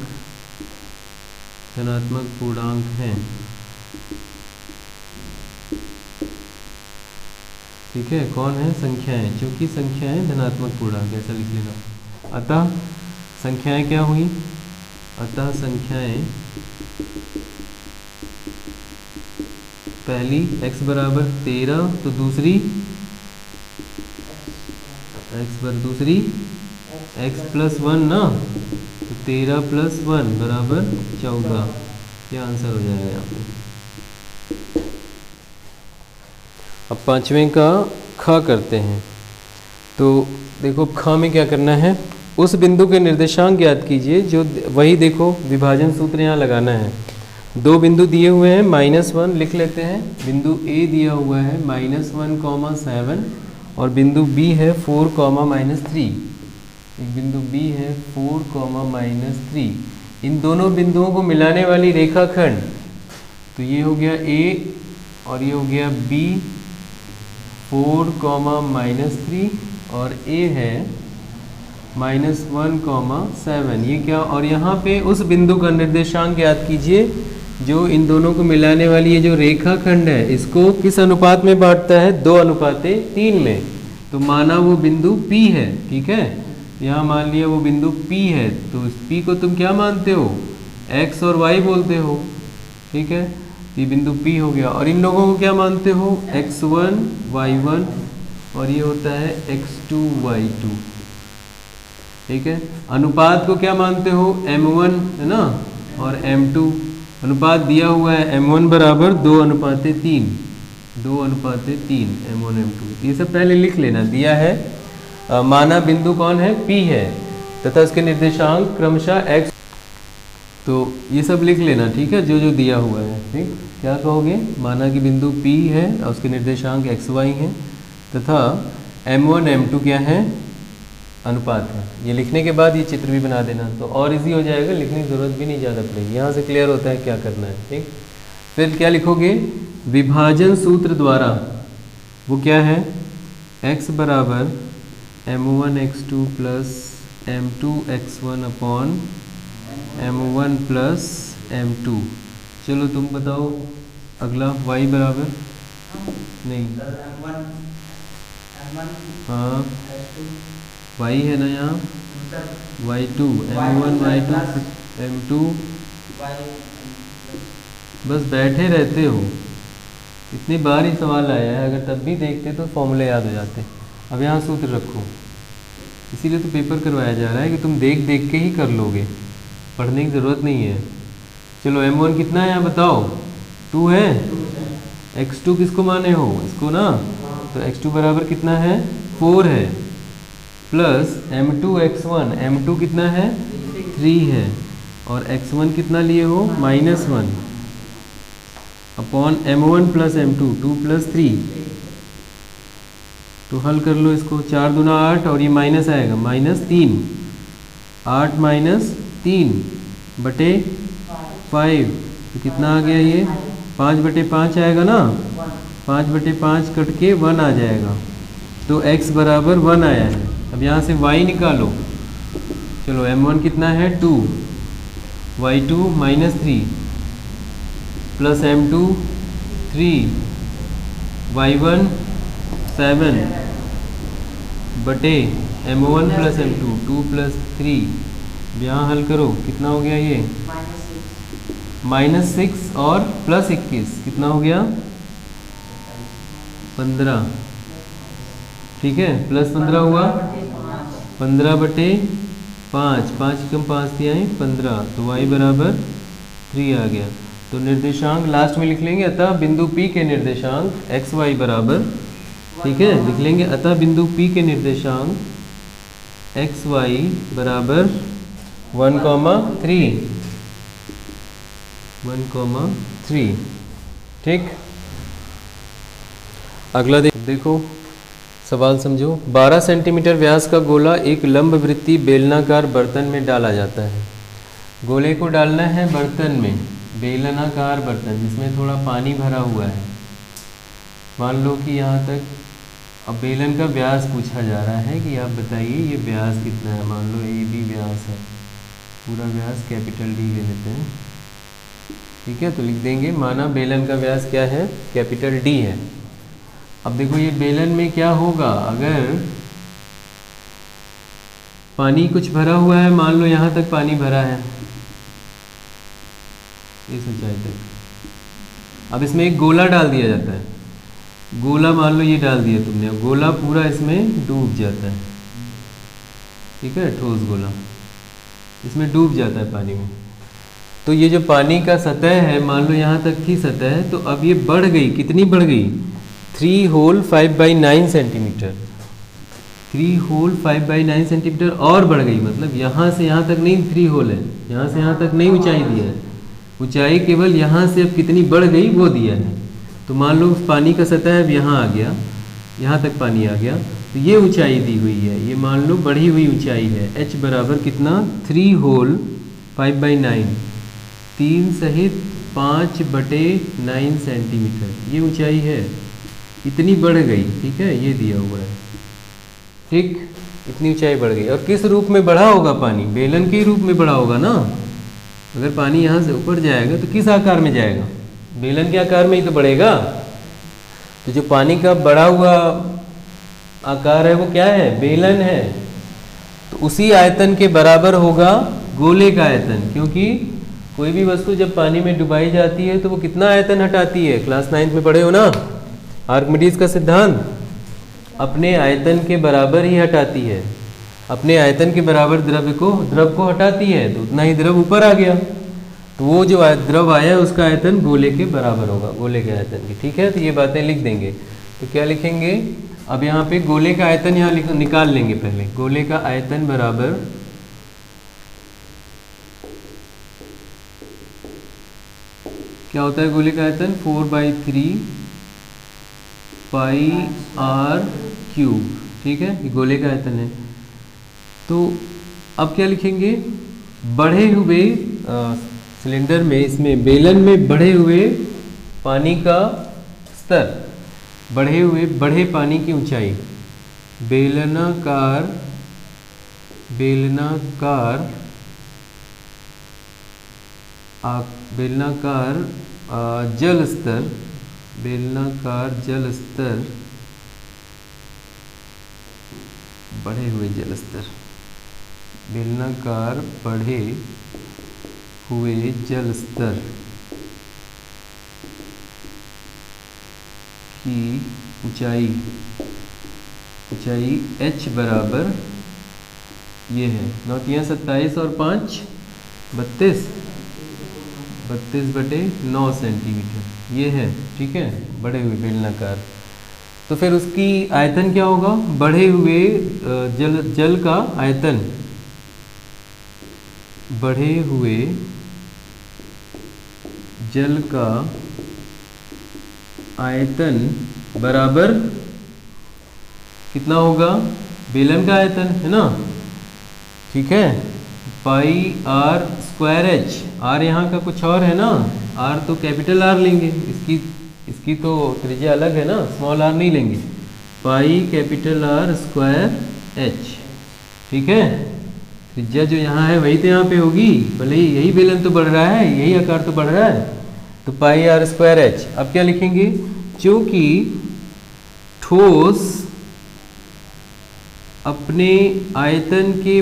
हैं। ठीक है, कौन है? संख्याएं। क्योंकि संख्याएं धनात्मक पूर्णांक, ऐसा लिख लेना। अतः संख्याएं क्या हुई? अतः संख्याएं पहली x बराबर 13, तो दूसरी दूसरी x प्लस 1 ना, तो 13 प्लस 1 बराबर 14। क्या आंसर हो जाएगा यहाँ पे? अब पांचवें का ख करते हैं। तो देखो ख में क्या करना है, उस बिंदु के निर्देशांक ज्ञात कीजिए जो, वही देखो विभाजन सूत्र यहाँ लगाना है। दो बिंदु दिए हुए हैं, -1 लिख लेते हैं। बिंदु A दिया हुआ है -1, 7 और बिंदु B है 4, -3। एक बिंदु B है 4, -3। इन दोनों बिंदुओं को मिलाने वाली रेखाखंड, तो ये हो गया A और ये हो गया B। 4, -3 और A है -1, 7। ये क्या? और यहाँ पे उस बिंदु का निर्देशांक ज्ञात कीजिए जो इन दोनों को मिलाने वाली ये जो रेखाखंड है, इसको किस अनुपात में बांटता है? 2:3 में। तो माना वो बिंदु P है, ठीक है। यहाँ मान लिया वो बिंदु P है, तो इस P को तुम क्या मानते हो? x और y बोलते हो, ठीक है। ये बिंदु P हो गया। और इन लोगों को क्या मानते हो? x1, y1 और ये होता है x2, y2, ठीक है। अनुपात को क्या मानते हो? m1 है ना, और m2। अनुपात दिया हुआ है m1 बराबर 2:3, 2:3 m1 m2। ये सब पहले लिख लेना, दिया है। माना बिंदु कौन है? P है, तथा उसके निर्देशांक क्रमशः x। तो ये सब लिख लेना, ठीक है, जो जो दिया हुआ है। ठीक, क्या कहोगे? माना कि बिंदु P है और उसके निर्देशांक x y हैं, तथा m1 m2 क्या है? अनुपात है। ये लिखने के बाद ये चित्र भी बना देना, तो और इजी हो जाएगा, लिखने की ज़रूरत भी नहीं ज़्यादा पड़ेगी। यहाँ से क्लियर होता है क्या करना है। ठीक, फिर क्या लिखोगे? विभाजन सूत्र द्वारा, वो क्या है? x बराबर m1 x2 plus m2 x1 upon m1 plus m2। चलो तुम बताओ अगला। y बराबर नहीं, हाँ y है ना यहाँ, y2 m1 y2 m2। बस बैठे रहते हो, इतनी बार ही सवाल आया है, अगर तब भी देखते तो फॉर्मूले याद हो जाते। अब यहाँ सूत्र रखो, इसीलिए तो पेपर करवाया जा रहा है कि तुम देख देख के ही कर लोगे, पढ़ने की ज़रूरत नहीं है। चलो m1 कितना है यहाँ बताओ? 2 है। x2 किसको माने हो? इसको ना, तो x2 बराबर कितना है? 4 है, प्लस m2 x1, m2 कितना है? 3 है, और x1 कितना लिए हो? -1 upon m1 plus m2, 2 plus 3। तो हल कर लो इसको, 4 दूना 8 और ये माइनस आएगा, -3। 8 - 3 बटे 5, तो कितना आ गया ये? 5/5 आएगा ना, 5/5 कट के 1 आ जाएगा, तो x बराबर 1 आया है। अब यहाँ से y निकालो। चलो m1 कितना है? 2, y2 -3 प्लस m2 3, y1 7 बटे m1 प्लस m2, 2 प्लस 3। यहाँ हल करो, कितना हो गया ये? -6 और प्लस 21 कितना हो गया? 15। ठीक है, प्लस 15 हुआ 15/5, 5 कम 5 दिया है 15, तो y बराबर 3 आ गया। तो निर्देशांक लास्ट में लिख लेंगे, अतः बिंदु P के निर्देशांक x y बराबर, ठीक है, लिख लेंगे अतः बिंदु P के निर्देशांक x y बराबर 1,3, ठीक। अगला देखो सवाल समझो। 12 सेंटीमीटर व्यास का गोला एक लंबवृत्तीय बेलनाकार बर्तन में डाला जाता है। गोले को डालना है बर्तन में, बेलनाकार बर्तन जिसमें थोड़ा पानी भरा हुआ है। मान लो कि यहाँ तक, अब बेलन का व्यास पूछा जा रहा है कि आप बताइए ये व्यास कितना है। मान लो ए बी व्यास है, पूरा व्यास कैपिटल डी ले लेते हैं, ठीक है। तो लिख देंगे माना बेलन का व्यास क्या है, कैपिटल डी है। अब देखो ये बेलन में क्या होगा, अगर पानी कुछ भरा हुआ है, मान लो यहाँ तक पानी भरा है इस ऊंचाई तक। अब इसमें एक गोला डाल दिया जाता है, गोला मान लो ये डाल दिया तुमने, गोला पूरा इसमें डूब जाता है, ठीक है। ठोस गोला इसमें डूब जाता है पानी में। तो ये जो पानी का सतह है, मान लो यहाँ तक की सतह है, तो अब ये बढ़ गई, कितनी बढ़ गई, 3 होल 5/9 सेंटीमीटर। 3 होल 5/9 सेंटीमीटर और बढ़ गई, मतलब यहाँ से यहाँ तक नहीं 3 होल है, यहाँ से यहाँ तक नहीं ऊंचाई दिया है, ऊंचाई केवल यहाँ से अब कितनी बढ़ गई वो दिया है। तो मान लो पानी का सतह अब यहाँ आ गया, यहाँ तक पानी आ गया, तो ये ऊंचाई दी हुई है, ये मान लो बढ़ी हुई ऊंचाई है। h बराबर कितना, 3 होल 5/9, 3 सहित 5/9 सेंटीमीटर, ये ऊंचाई है, इतनी बढ़ गई, ठीक है, ये दिया हुआ है, ठीक। इतनी ऊंचाई बढ़ गई। और किस रूप में बढ़ा होगा पानी, बेलन के रूप में बढ़ा होगा ना। अगर पानी यहाँ से ऊपर जाएगा तो किस आकार में जाएगा, बेलन के आकार में ही तो बढ़ेगा। तो जो पानी का बढ़ा हुआ आकार है वो क्या है, बेलन है। तो उसी आयतन के बराबर होगा गोले का आयतन, क्योंकि कोई भी वस्तु जब पानी में डुबाई जाती है तो वो कितना आयतन हटाती है, क्लास 9th में पढ़े हो ना, आर्किमिडीज का सिद्धांत, अपने आयतन के बराबर ही हटाती है। अपने आयतन के बराबर द्रव को हटाती है, तो उतना ही द्रव ऊपर आ गया, तो वो जो द्रव आया है उसका आयतन गोले के बराबर होगा, गोले के आयतन की, ठीक है। तो ये बातें लिख देंगे। तो क्या लिखेंगे, अब यहाँ पे गोले का आयतन यहाँ निकाल लेंगे पहले। गोले का आयतन बराबर क्या होता है, गोले का आयतन 4/3 πr³, ठीक है, ये गोले का आयतन है। तो अब क्या लिखेंगे, बढ़े हुए सिलेंडर में, इसमें बेलन में बढ़े हुए पानी का स्तर, बढ़े पानी की ऊंचाई, बेलनाकार जल स्तर, बेलनाकार जल स्तर, बढ़े हुए जल स्तर, बेलनाकार बढ़े हुए जल स्तर की ऊंचाई h बराबर ये है, नोट यहाँ 27 और 5 32/9 सेंटीमीटर ये है, ठीक है, बढ़े हुए बेलनाकार। तो फिर उसकी आयतन क्या होगा, बढ़े हुए जल का आयतन, बढ़े हुए जल का आयतन बराबर कितना होगा, बेलन का आयतन है ना, ठीक है, πr²h। r यहाँ का कुछ और है ना, r तो कैपिटल R लेंगे, इसकी तो त्रिज्या अलग है ना, स्मॉल r नहीं लेंगे, πR²h, ठीक है। त्रिज्या जो यहाँ है वही तो यहाँ पे होगी, भले ही यही बेलन तो बढ़ रहा है, यही आकार तो बढ़ रहा है, तो πR²h। अब क्या लिखेंगे, क्योंकि ठोस अपने आयतन के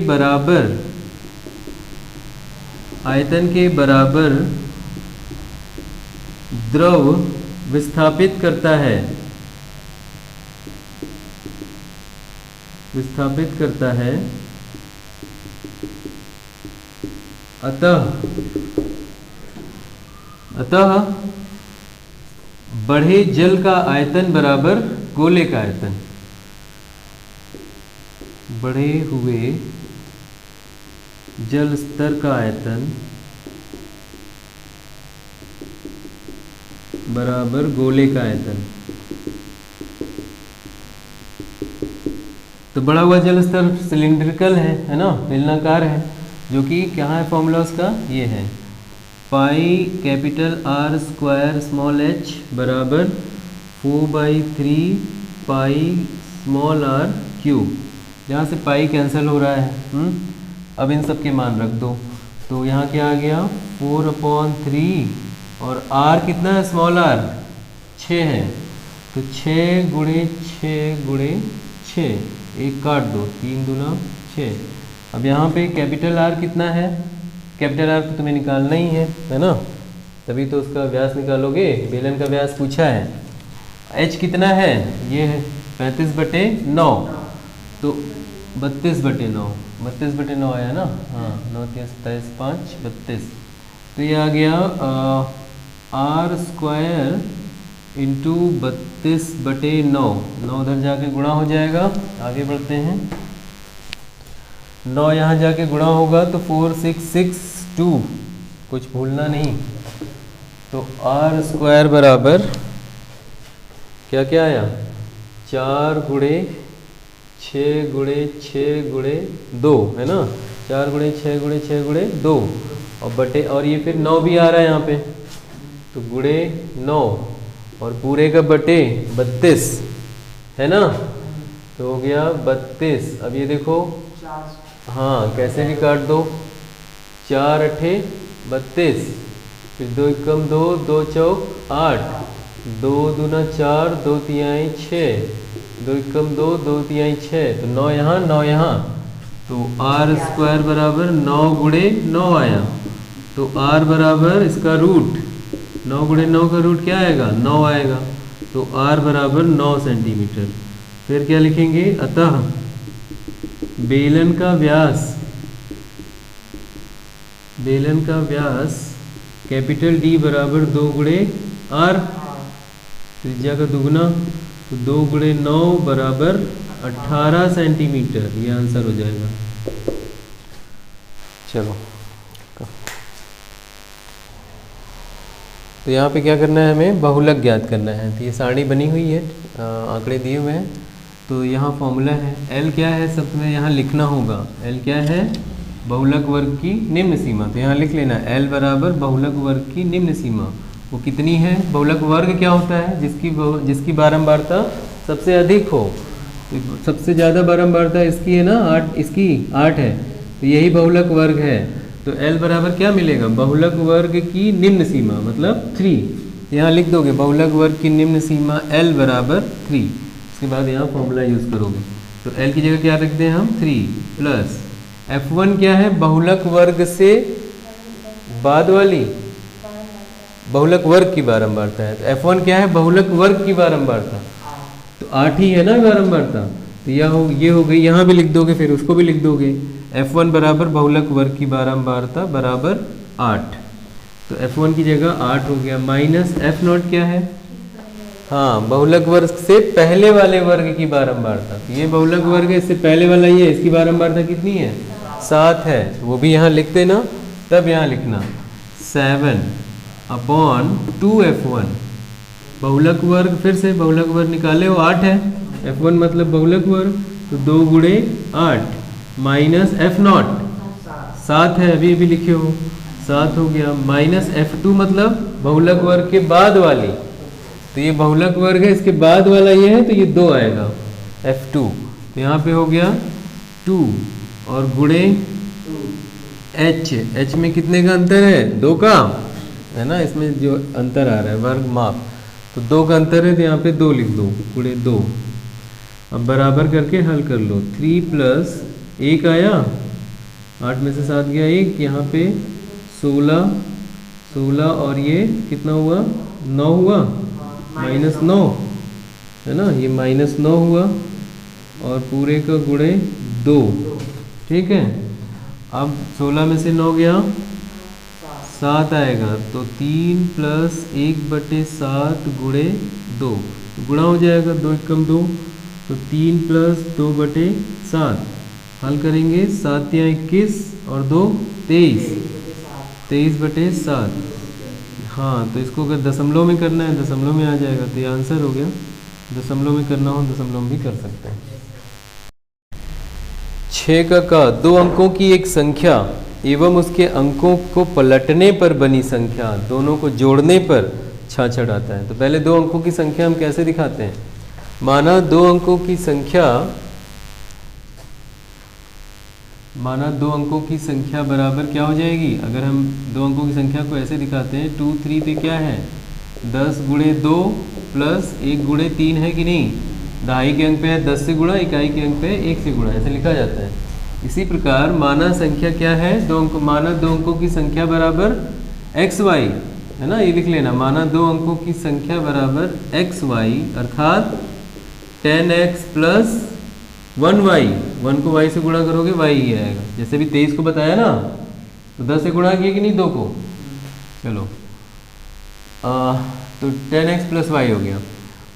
बराबर द्रव विस्थापित करता है, अतः बढ़े जल का आयतन बराबर गोले का आयतन, बढ़े हुए जल स्तर का आयतन बराबर गोले का आयतन। तो बढ़ा हुआ जल स्तर सिलिंड्रिकल है ना, बेलनाकार है, जो कि क्या है फॉर्मूला उसका, ये है pi capital R square small H बराबर 4/3 पाई स्मॉल आर क्यूब। यहाँ से पाई कैंसिल हो रहा है। अब इन सब के मान रख दो, तो यहाँ क्या आ गया 4/3 और आर कितना है स्मॉल आर 6 है, तो 6 गुणे 6 गुणे 6, एक काट दो, 3 दूना 6। अब यहाँ पे कैपिटल आर कितना है, कैपिटल आर तो तुम्हें निकालना ही है ना, तभी तो उसका व्यास निकालोगे, बेलन का व्यास पूछा है। एच कितना है, ये है 35/9, तो 32/9, 32/9 आया ना, हाँ 9 3 27 5 32, तो ये आ गया आर स्क्वायर इंटू 32/9, 9 उधर जाके गुणा हो जाएगा। आगे बढ़ते हैं, 9 यहाँ जाके गुणा होगा तो 4662, कुछ भूलना नहीं। तो आर स्क्वायर बराबर क्या क्या आया, 4 गुणे 6 गुणे 6 गुणे 2 है ना, 4 गुणे 6 गुणे 6 गुणे 2 और बटे, और ये फिर 9 भी आ रहा है यहाँ पे, तो गुणे 9 और पूरे का बटे 32 है ना, तो हो गया 32। अब ये देखो, हाँ कैसे भी काट दो, 4 अठे 32, फिर 2 एकम 2, 2 चौक 8, 2 दूना 4, 2 तिहाई 6, 2 एकम 2, 2 तिहाई 6, तो 9 यहाँ 9 यहाँ, तो आर स्क्वायर बराबर 9 गुणे 9 आया। तो आर बराबर इसका रूट 9 गुणे 9 का रूट क्या आएगा, 9 आएगा, तो आर बराबर 9 सेंटीमीटर। फिर क्या लिखेंगे, अतः बेलन का व्यास, बेलन का व्यास कैपिटल डी बराबर 2 गुणे आर, त्रिज्या का दुगना, तो 2 गुणे 9 बराबर 18 सेंटीमीटर, ये आंसर हो जाएगा। चलो, तो यहाँ पे क्या करना है, हमें बहुलक ज्ञात करना है। तो ये सारणी बनी हुई है, आंकड़े दिए हुए हैं, तो यहाँ फॉर्मूला है L क्या है, सब में यहाँ लिखना होगा। L क्या है, बहुलक वर्ग की निम्न सीमा, तो यहाँ लिख लेना L बराबर बहुलक वर्ग की निम्न सीमा। वो कितनी है, बहुलक वर्ग क्या होता है, जिसकी बारंबारता सबसे अधिक हो, तो सबसे ज़्यादा बारंबारता इसकी है ना 8, इसकी 8 है, तो यही बहुलक वर्ग है। तो L बराबर क्या मिलेगा, बहुलक वर्ग की निम्न सीमा मतलब 3, यहाँ लिख दोगे बहुलक वर्ग की निम्न सीमा L बराबर 3। उसके बाद यहाँ फॉर्मूला यूज़ करोगे, तो L की जगह क्या रखते हैं हम 3 प्लस F1 क्या है, बहुलक वर्ग से बाद वाली, बहुलक वर्ग की बारंबारता है, तो F1 क्या है, बहुलक वर्ग की बारंबारता, तो 8 ही है ना बारंबारता, तो ये हो गई, यहाँ भी लिख दोगे, फिर उसको भी लिख दोगे, F1 बराबर बहुलक वर्ग की बारंबारता बराबर 8, तो F1 की जगह 8 हो गया, माइनस F0 क्या है, हाँ बहुलक वर्ग से पहले वाले वर्ग की बारंबारता, तो ये बहुलक वर्ग है, इससे पहले वाला ये, इसकी बारंबारता कितनी है, 7 है, वो भी यहाँ लिखते ना, तब यहाँ लिखना 7/2F1, बहुलक वर्ग, फिर से बहुलक वर्ग निकाले, वो 8 है, F1 मतलब बहुलक वर्ग, तो 2 गुणे 8 माइनस F0 7 है, अभी लिखे हो 7 हो गया, माइनस F2 मतलब बहुलक वर्ग के बाद वाली, तो ये बहुलक वर्ग है, इसके बाद वाला ये है, तो ये 2 आएगा F2, तो यहाँ पे हो गया 2 और गुणे H में कितने का अंतर है, 2 का है ना, इसमें जो अंतर आ रहा है वर्ग माप, तो 2 का अंतर है, तो यहाँ पे 2 लिख दो, गुणे 2। अब बराबर करके हल कर लो, 3 प्लस 1 आया, 8 में से 7 गया 1, यहाँ पे 16 और ये कितना हुआ, 9 हुआ, -9 है ना, ये -9 हुआ और पूरे का गुणे 2, ठीक है। अब 16 में से 9 गया 7 आएगा, तो 3 प्लस 1/7 गुणे 2, गुणा हो जाएगा, 2 एकम 2, तो 3 प्लस 2/7, हल करेंगे, 7 या 21 और 2 23, 23/7, हाँ, तो इसको अगर दशमलव में करना है दशमलव में आ जाएगा, तो ये आंसर हो गया। दशमलव में करना हो दशमलव में भी कर सकते हैं। 6 का दो अंकों की एक संख्या एवं उसके अंकों को पलटने पर बनी संख्या, दोनों को जोड़ने पर 66 आता है। तो पहले दो अंकों की संख्या हम कैसे दिखाते हैं? माना दो अंकों की संख्या बराबर क्या हो जाएगी? अगर हम दो अंकों की संख्या को ऐसे दिखाते हैं, 2 3 पे क्या है 10 गुणे 2 प्लस 1 गुणे 3 है कि नहीं? दहाई के अंक पे है 10 से गुणा, इकाई के अंक पे 1 से गुणा, ऐसे लिखा जाता है। इसी प्रकार माना संख्या क्या है? माना दो अंकों की संख्या बराबर एक्स वाई है ना, ये लिख लेना। माना दो अंकों की संख्या बराबर एक्स वाई अर्थात 10x प्लस 1y, 1 को y से गुणा करोगे y ही आएगा। जैसे भी 23 को बताया ना, तो 10 से गुणा किया कि नहीं 2 को। चलो तो 10x प्लस y हो गया।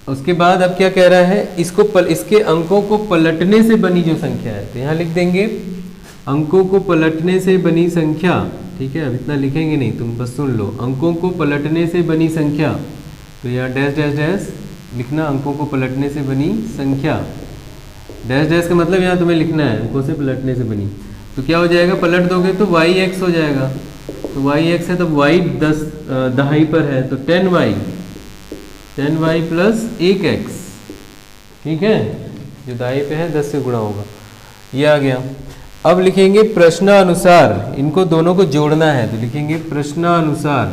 उसके बाद अब क्या कह रहा है? इसके अंकों को पलटने से बनी जो संख्या है, तो यहाँ लिख देंगे अंकों को पलटने से बनी संख्या। ठीक है, अब इतना लिखेंगे नहीं, तुम बस सुन लो। अंकों को पलटने से बनी संख्या, तो यहाँ डैश डैश डैश लिखना, अंकों को पलटने से बनी संख्या। डैश डैश का मतलब यहाँ तुम्हें लिखना है अंकों से पलटने से बनी। तो क्या हो जाएगा? पलट दोगे तो yx हो जाएगा। तो yx है, तब y 10 दहाई पर है, तो 10y प्लस 1x। ठीक है, जो दहाई पे है 10 से गुणा होगा, ये आ गया। अब लिखेंगे प्रश्नानुसार, इनको दोनों को जोड़ना है, तो लिखेंगे प्रश्नानुसार।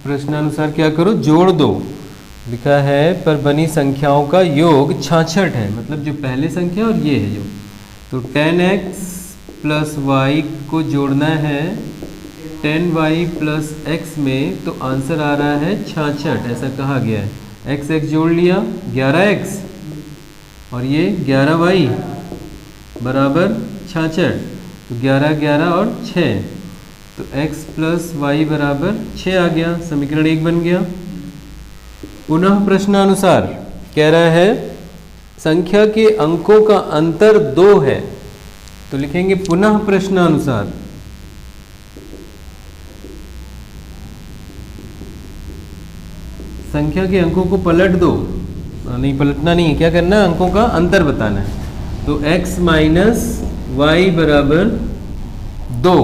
प्रश्नानुसार क्या करो? जोड़ दो। लिखा है पर बनी संख्याओं का योग 66 है, मतलब जो पहले संख्या और ये है जो। तो 10x प्लस y को जोड़ना है 10y प्लस x में, तो आंसर आ रहा है 66, ऐसा कहा गया है। x जोड़ लिया 11x और ये 11y बराबर 66, तो 11 11 और 6, तो x प्लस y बराबर 6 आ गया। समीकरण 1 बन गया। पुनः प्रश्नानुसार कह रहा है संख्या के अंकों का अंतर 2 है, तो लिखेंगे पुनः प्रश्नानुसार। संख्या के अंकों को पलट दो, नहीं पलटना नहीं है, क्या करना है? अंकों का अंतर बताना है। तो x माइनस वाई बराबर 2,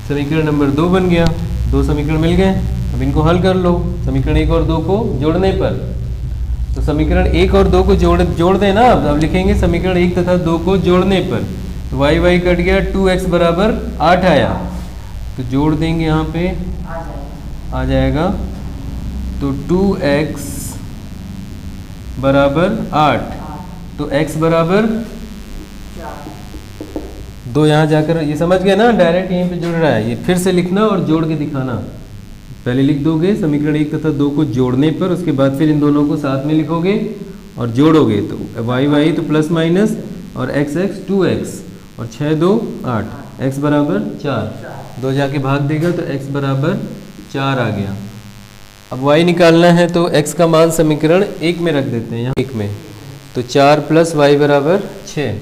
समीकरण नंबर 2 बन गया। 2 समीकरण मिल गए, अब इनको हल कर लो। समीकरण 1 और 2 को जोड़ने पर, तो समीकरण 1 और 2 को जोड़ देना। अब लिखेंगे समीकरण 1 तथा 2 को जोड़ने पर, तो y कट गया, 2x बराबर 8 आया, तो जोड़ देंगे, यहाँ पे आ जाएगा। तो 2x बराबर 8, तो x बराबर 2, यहाँ जाकर ये समझ गए ना, डायरेक्ट यहीं पे जुड़ रहा है। ये फिर से लिखना और जोड़ के दिखाना। पहले लिख दोगे समीकरण 1 तथा 2 को जोड़ने पर, उसके बाद फिर इन दोनों को साथ में लिखोगे और जोड़ोगे, तो y तो प्लस माइनस और x 2x और 6 2 8, x बराबर 4, 2 जाके भाग देगा तो x बराबर 4 आ गया। अब y निकालना है, तो x का मान समीकरण 1 में रख देते हैं, यहाँ 1 में, तो 4 प्लस y बराबर 6,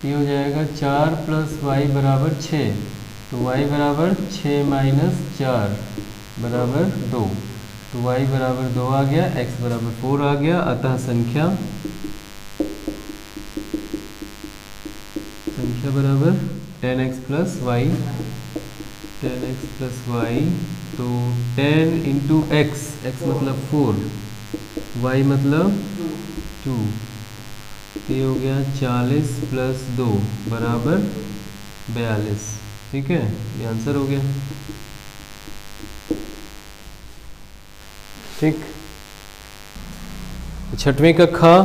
ये हो जाएगा 4 प्लस y बराबर 6, तो y बराबर 6 माइनस 4 बराबर 2, तो y बराबर 2 आ गया, x बराबर 4 आ गया। अतः संख्या बराबर 10x plus y, 10x plus y, तो 10 इंटू x, x मतलब 4, y मतलब 2, ये हो गया 40 प्लस 2 बराबर 42। ठीक है, ये आंसर हो गया। ठीक, छठवें का खा,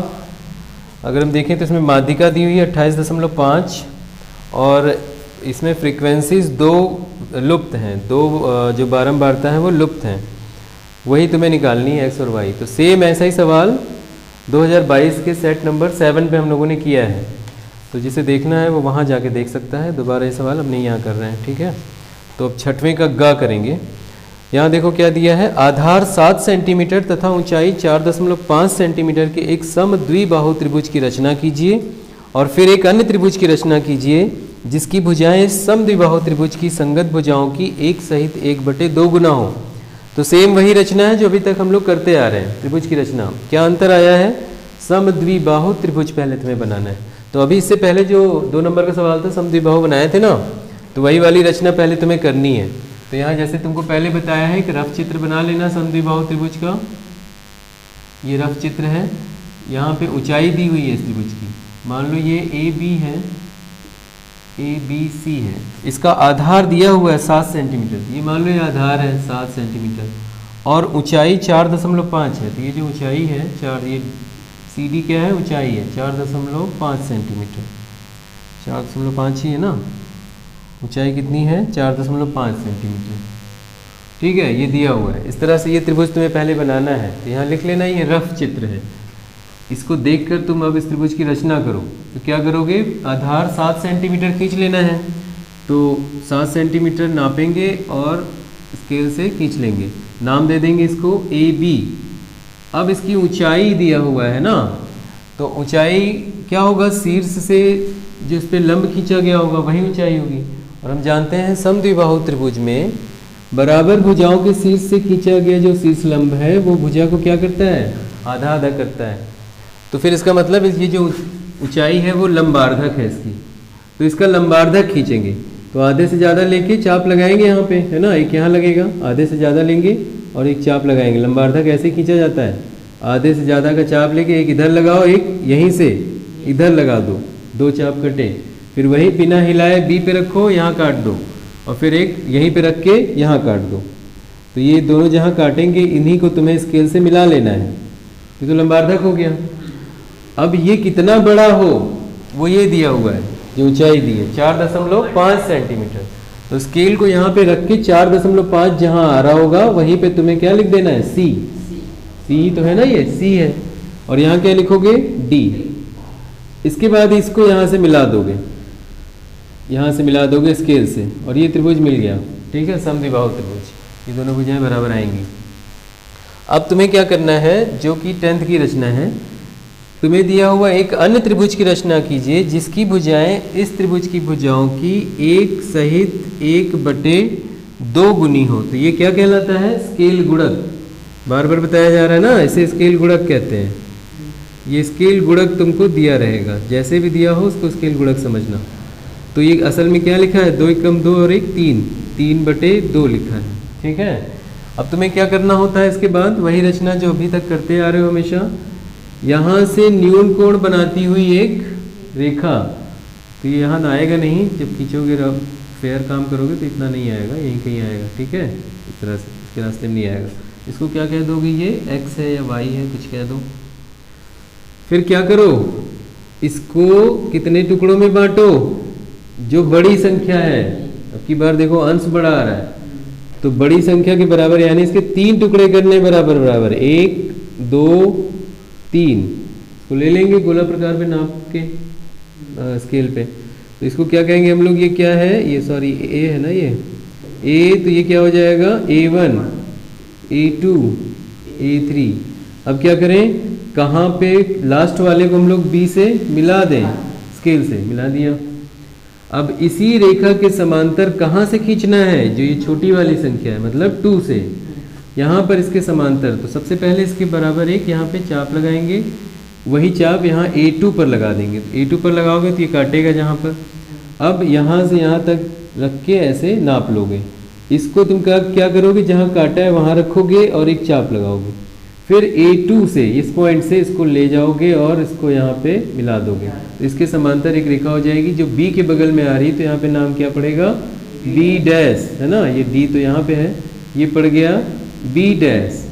अगर हम देखें तो इसमें माध्यिका दी हुई है 28.5 और इसमें फ्रीक्वेंसीज 2 लुप्त हैं, 2 जो बारंबारता हैं वो लुप्त हैं, वही तुम्हें निकालनी है x और y। तो सेम ऐसा ही सवाल 2022 के सेट नंबर 7 पे हम लोगों ने किया है, तो जिसे देखना है वो वहाँ जाके देख सकता है। दोबारा ये सवाल हम नहीं यहाँ कर रहे हैं। ठीक है, तो अब छठवें का गा करेंगे। यहाँ देखो क्या दिया है, आधार 7 सेंटीमीटर तथा ऊंचाई 4.5 सेंटीमीटर के एक सम द्विबाहु त्रिभुज की रचना कीजिए और फिर एक अन्य त्रिभुज की रचना कीजिए जिसकी भुजाएं समद्विबाहु त्रिभुज की संगत भुजाओं की एक सहित 1/2 गुना हो। तो सेम वही रचना है जो अभी तक हम लोग करते आ रहे हैं, त्रिभुज की रचना। क्या अंतर आया है? समद्विबाहु त्रिभुज पहले तुम्हें बनाना है। तो अभी इससे पहले जो 2 नंबर का सवाल था, समद्विबाहु बनाए थे ना, तो वही वाली रचना पहले तुम्हें करनी है। तो यहाँ जैसे तुमको पहले बताया है कि रफ चित्र बना लेना समद्विबाहु त्रिभुज का। ये रफ चित्र है, यहाँ पे ऊंचाई दी हुई है इस त्रिभुज की। मान लो ये ए बी है, ए बी सी है, इसका आधार दिया हुआ है 7 सेंटीमीटर। ये मान लो ये आधार है 7 सेंटीमीटर और ऊंचाई 4.5 है। तो ये जो ऊंचाई है 4, ये सी डी क्या है? ऊंचाई है 4.5 सेंटीमीटर। 4.5 ही है ना, ऊंचाई कितनी है? 4.5 सेंटीमीटर। ठीक है, ये दिया हुआ है। इस तरह से ये त्रिभुज तुम्हें पहले बनाना है। तो यहाँ लिख लेना ये रफ चित्र है। इसको देखकर तुम अब इस त्रिभुज की रचना करो। तो क्या करोगे? आधार 7 सेंटीमीटर खींच लेना है। तो 7 सेंटीमीटर नापेंगे और स्केल से खींच लेंगे। नाम दे देंगे इसको ए बी। अब इसकी ऊंचाई दिया हुआ है ना, तो ऊंचाई क्या होगा? शीर्ष से जो इस पर लंब खींचा गया होगा वही ऊंचाई होगी। और हम जानते हैं समद्विबाहु त्रिभुज में बराबर भुजाओं के शीर्ष से खींचा गया जो शीर्ष लंब है वो भुजा को क्या करता है? आधा आधा करता है। तो फिर इसका मतलब ये जो ऊंचाई है वो लंबार्धक है इसकी। तो इसका लंबार्धक खींचेंगे तो आधे से ज़्यादा लेके चाप लगाएंगे यहाँ पे, है ना। एक यहाँ लगेगा, आधे से ज़्यादा लेंगे और एक चाप लगाएंगे। लंबार्धक ऐसे खींचा जाता है, आधे से ज़्यादा का चाप लेके एक इधर लगाओ, एक यहीं से इधर लगा दो, 2 चाप कटे। फिर वही बिना हिलाए बी पे रखो, यहाँ काट दो, और फिर एक यहीं पे रख के यहाँ काट दो। तो ये दोनों जहाँ काटेंगे इन्हीं को तुम्हें स्केल से मिला लेना है। ये तो लंबार्धक हो गया। अब ये कितना बड़ा हो वो ये दिया हुआ है, जो ऊंचाई दी है 4.5 सेंटीमीटर। तो स्केल को यहाँ पे रख के 4.5 जहाँ आ रहा होगा वहीं पे तुम्हें क्या लिख देना है? सी। सी तो है ना, ये सी है। और यहाँ क्या लिखोगे? डी। इसके बाद इसको यहाँ से मिला दोगे, यहाँ से मिला दोगे स्केल से, और ये त्रिभुज मिल गया। ठीक है, समद्विबाहु त्रिभुज। ये दोनों भुजाएं बराबर आएंगी। अब तुम्हें क्या करना है? जो कि 10th की रचना है, तुम्हें दिया हुआ एक अन्य त्रिभुज की रचना कीजिए जिसकी भुजाएं इस त्रिभुज की भुजाओं की एक सहित 1/2 गुनी हो। तो ये क्या कहलाता है? स्केल गुणक। बार बार बताया जा रहा है ना, इसे स्केल गुणक कहते हैं। ये स्केल गुणक तुमको दिया रहेगा, जैसे भी दिया हो उसको स्केल गुणक समझना। तो ये असल में क्या लिखा है? 2 एकम 2 और 1 3, 3/2 लिखा है। ठीक है, अब तुम्हें क्या करना होता है इसके बाद? वही रचना जो अभी तक करते आ रहे हो हमेशा। यहाँ से न्यून कोण बनाती हुई एक रेखा। तो ये यहाँ आएगा नहीं, जब खींचोगे फेयर काम करोगे तो इतना नहीं आएगा, यहीं कहीं आएगा। ठीक है, इस तरह से इसके रास्ते में नहीं आएगा। इसको क्या कह दोगे? ये x है या y है, कुछ कह दो। फिर क्या करो? इसको कितने टुकड़ों में बांटो? जो बड़ी संख्या है। अब की बार देखो अंश बड़ा आ रहा है, तो बड़ी संख्या के बराबर, यानी इसके 3 टुकड़े करने बराबर बराबर 1 2 3 को ले लेंगे गोला प्रकार पे नाप के स्केल पे। तो इसको क्या कहेंगे हम लोग? ये क्या है? ये सॉरी ए है ना, ये ए। तो ये क्या हो जाएगा? A1 A2 A3। अब क्या करें? कहाँ पे लास्ट वाले को हम लोग B से मिला दें, स्केल से मिला दिया। अब इसी रेखा के समांतर कहाँ से खींचना है? जो ये छोटी वाली संख्या है, मतलब 2 से यहाँ पर इसके समांतर। तो सबसे पहले इसके बराबर एक यहाँ पे चाप लगाएंगे, वही चाप यहाँ A2 पर लगा देंगे। तो A2 पर लगाओगे तो ये काटेगा जहाँ पर। अब यहाँ से यहाँ तक रख के ऐसे नाप लोगे। इसको तुम क्या करोगे? जहाँ काटा है वहाँ रखोगे और एक चाप लगाओगे। फिर A2 से, इस पॉइंट से इसको ले जाओगे और इसको यहाँ पे मिला दोगे। तो इसके समांतर एक रेखा हो जाएगी जो B के बगल में आ रही है। तो यहाँ पे नाम क्या पड़ेगा? B डैश, है ना। ये D तो यहाँ पे है, ये पड़ गया B डैश।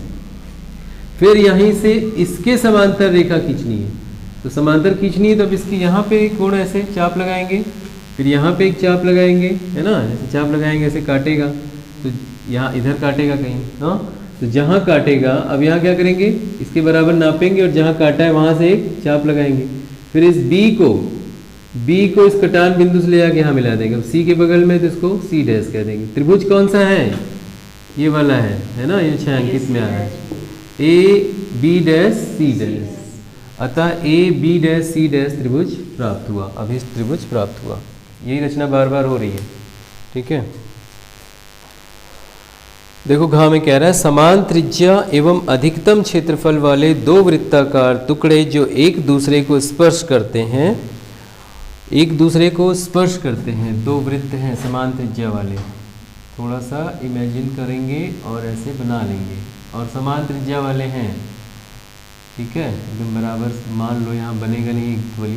फिर यहीं से इसके समांतर रेखा खींचनी है। तो समांतर खींचनी है तो अब इसकी यहाँ पे कोण ऐसे चाप लगाएंगे, फिर यहाँ पे एक चाप लगाएंगे, है ना। ऐसे चाप लगाएंगे, ऐसे काटेगा तो यहाँ इधर काटेगा कहीं, हाँ। तो जहाँ काटेगा अब यहाँ क्या करेंगे? इसके बराबर नापेंगे और जहाँ काटा है वहाँ से एक चाप लगाएंगे। फिर इस B को इस कटान बिंदु से ले जाके यहाँ मिला देंगे। अब C के बगल में तो इसको C डैश कह देंगे। त्रिभुज कौन सा है? ये वाला है ना। ये छायांकित में आ रहा है A B dash C dash. अतः A B dash C dash त्रिभुज प्राप्त हुआ, अभी त्रिभुज प्राप्त हुआ। यही रचना बार बार हो रही है। ठीक है, देखो घ में कह रहा है समान त्रिज्या एवं अधिकतम क्षेत्रफल वाले दो वृत्ताकार टुकड़े जो एक दूसरे को स्पर्श करते हैं, एक दूसरे को स्पर्श करते हैं। दो वृत्त हैं समान त्रिज्या वाले, थोड़ा सा इमेजिन करेंगे और ऐसे बना लेंगे, और समान त्रिज्या वाले हैं। ठीक है, एकदम बराबर। मान लो यहाँ बनेगा नहीं इक्वली,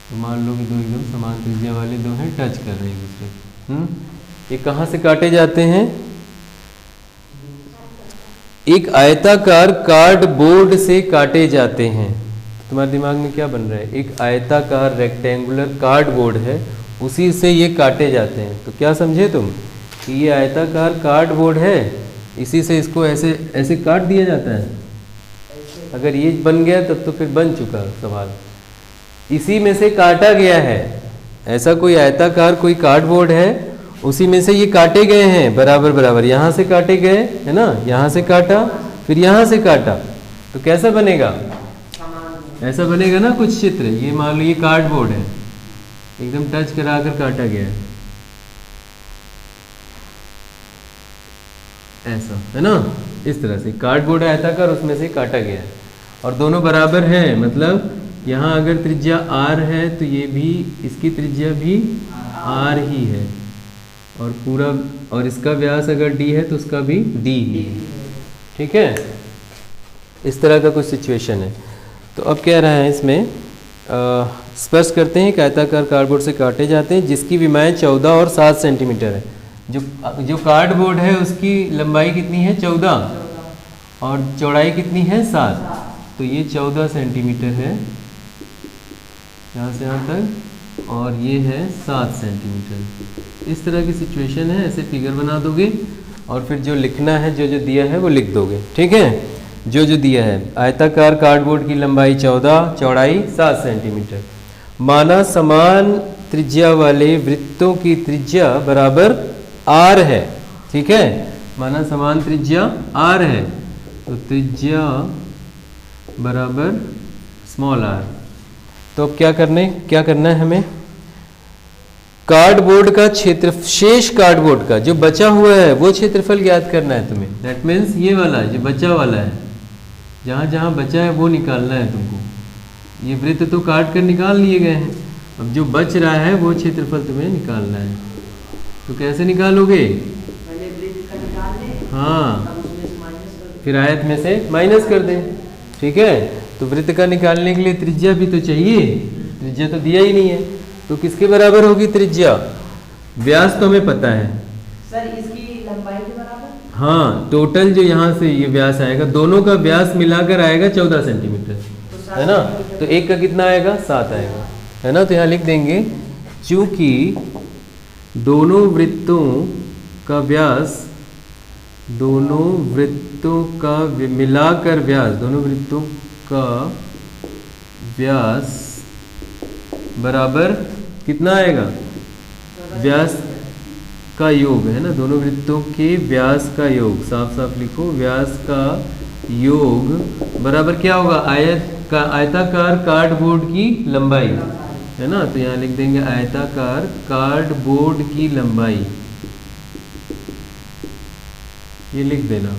तो मान लो कि दो एकदम समान त्रिज्या वाले दो हैं, टच कर रहे हैं एक दूसरे। ये कहाँ से काटे जाते हैं? एक आयताकार कार्डबोर्ड से काटे जाते हैं। तुम्हारे दिमाग में क्या बन रहा है? एक आयताकार रेक्टेंगुलर कार्डबोर्ड है, उसी से ये काटे जाते हैं। तो क्या समझे तुम कि ये आयताकार कार्डबोर्ड है, इसी से इसको ऐसे ऐसे काट दिया जाता है। अगर ये बन गया तब तो फिर बन चुका सवाल। इसी में से काटा गया है। ऐसा कोई आयताकार कोई कार्डबोर्ड है, उसी में से ये काटे गए हैं बराबर बराबर। यहाँ से काटे गए है ना, यहाँ से काटा फिर यहाँ से काटा, तो कैसा बनेगा? ऐसा बनेगा ना कुछ चित्र। ये मान लो ये कार्डबोर्ड है, एकदम टच करा कर काटा गया है, ऐसा है ना। इस तरह से कार्डबोर्ड आयताकार, उसमें से काटा गया है और दोनों बराबर हैं। मतलब यहाँ अगर त्रिज्या r है तो ये भी, इसकी त्रिज्या भी r ही है, और पूरा, और इसका व्यास अगर d है तो उसका भी d ही है। ठीक है, इस तरह का कुछ सिचुएशन है। तो अब कह रहा है इसमें स्पर्श करते हैं, एक आयताकार कार्डबोर्ड से काटे जाते हैं जिसकी विमाएँ 14 और 7 सेंटीमीटर है। जो कार्डबोर्ड है उसकी लंबाई कितनी है? 14, और चौड़ाई कितनी है? 7। तो ये 14 सेंटीमीटर है यहाँ से यहाँ तक, और ये है 7 सेंटीमीटर। इस तरह की सिचुएशन है। ऐसे फिगर बना दोगे और फिर जो लिखना है, जो जो दिया है वो लिख दोगे। ठीक है, जो जो दिया है, आयताकार कार्डबोर्ड की लंबाई 14, चौड़ाई 7 सेंटीमीटर। माना समान त्रिज्या वाले वृत्तों की त्रिज्या बराबर r है। ठीक है, माना समान त्रिज्या r है, तो त्रिज्या बराबर स्मॉल r। तो अब क्या करना है हमें? कार्डबोर्ड का क्षेत्र, शेष कार्डबोर्ड का जो बचा हुआ है वो क्षेत्रफल ज्ञात करना है तुम्हें। दैट मीन्स ये वाला जो बचा वाला है, जहाँ जहाँ बचा है वो निकालना है तुमको। ये वृत्त तो काट कर निकाल लिए गए हैं, अब जो बच रहा है वो क्षेत्रफल तुम्हें निकालना है। तो कैसे निकालोगे? हाँ, फिर आयत में से माइनस कर दें। ठीक है, तो वृत्त का निकालने के लिए त्रिज्या भी तो चाहिए, त्रिज्या तो दिया ही नहीं है, तो किसके बराबर होगी त्रिज्या? व्यास तो हमें पता है सर, इसकी लंबाई के बराबर। हाँ, टोटल जो यहाँ से ये व्यास आएगा, दोनों का व्यास मिलाकर आएगा 14 सेंटीमीटर, है ना। तो एक का कितना आएगा? 7 आएगा, है ना। तो यहाँ लिख देंगे चूंकि दोनों वृत्तों का व्यास, दोनों वृत्तों का मिलाकर व्यास, दोनों वृत्तों का व्यास बराबर कितना आएगा? व्यास का योग, है ना। दोनों वृत्तों के व्यास का योग, साफ साफ लिखो, व्यास का योग बराबर क्या होगा? आयताकार कार्डबोर्ड की लंबाई, है ना। तो यहाँ लिख देंगे आयताकार कार्डबोर्ड की लंबाई, ये लिख देना।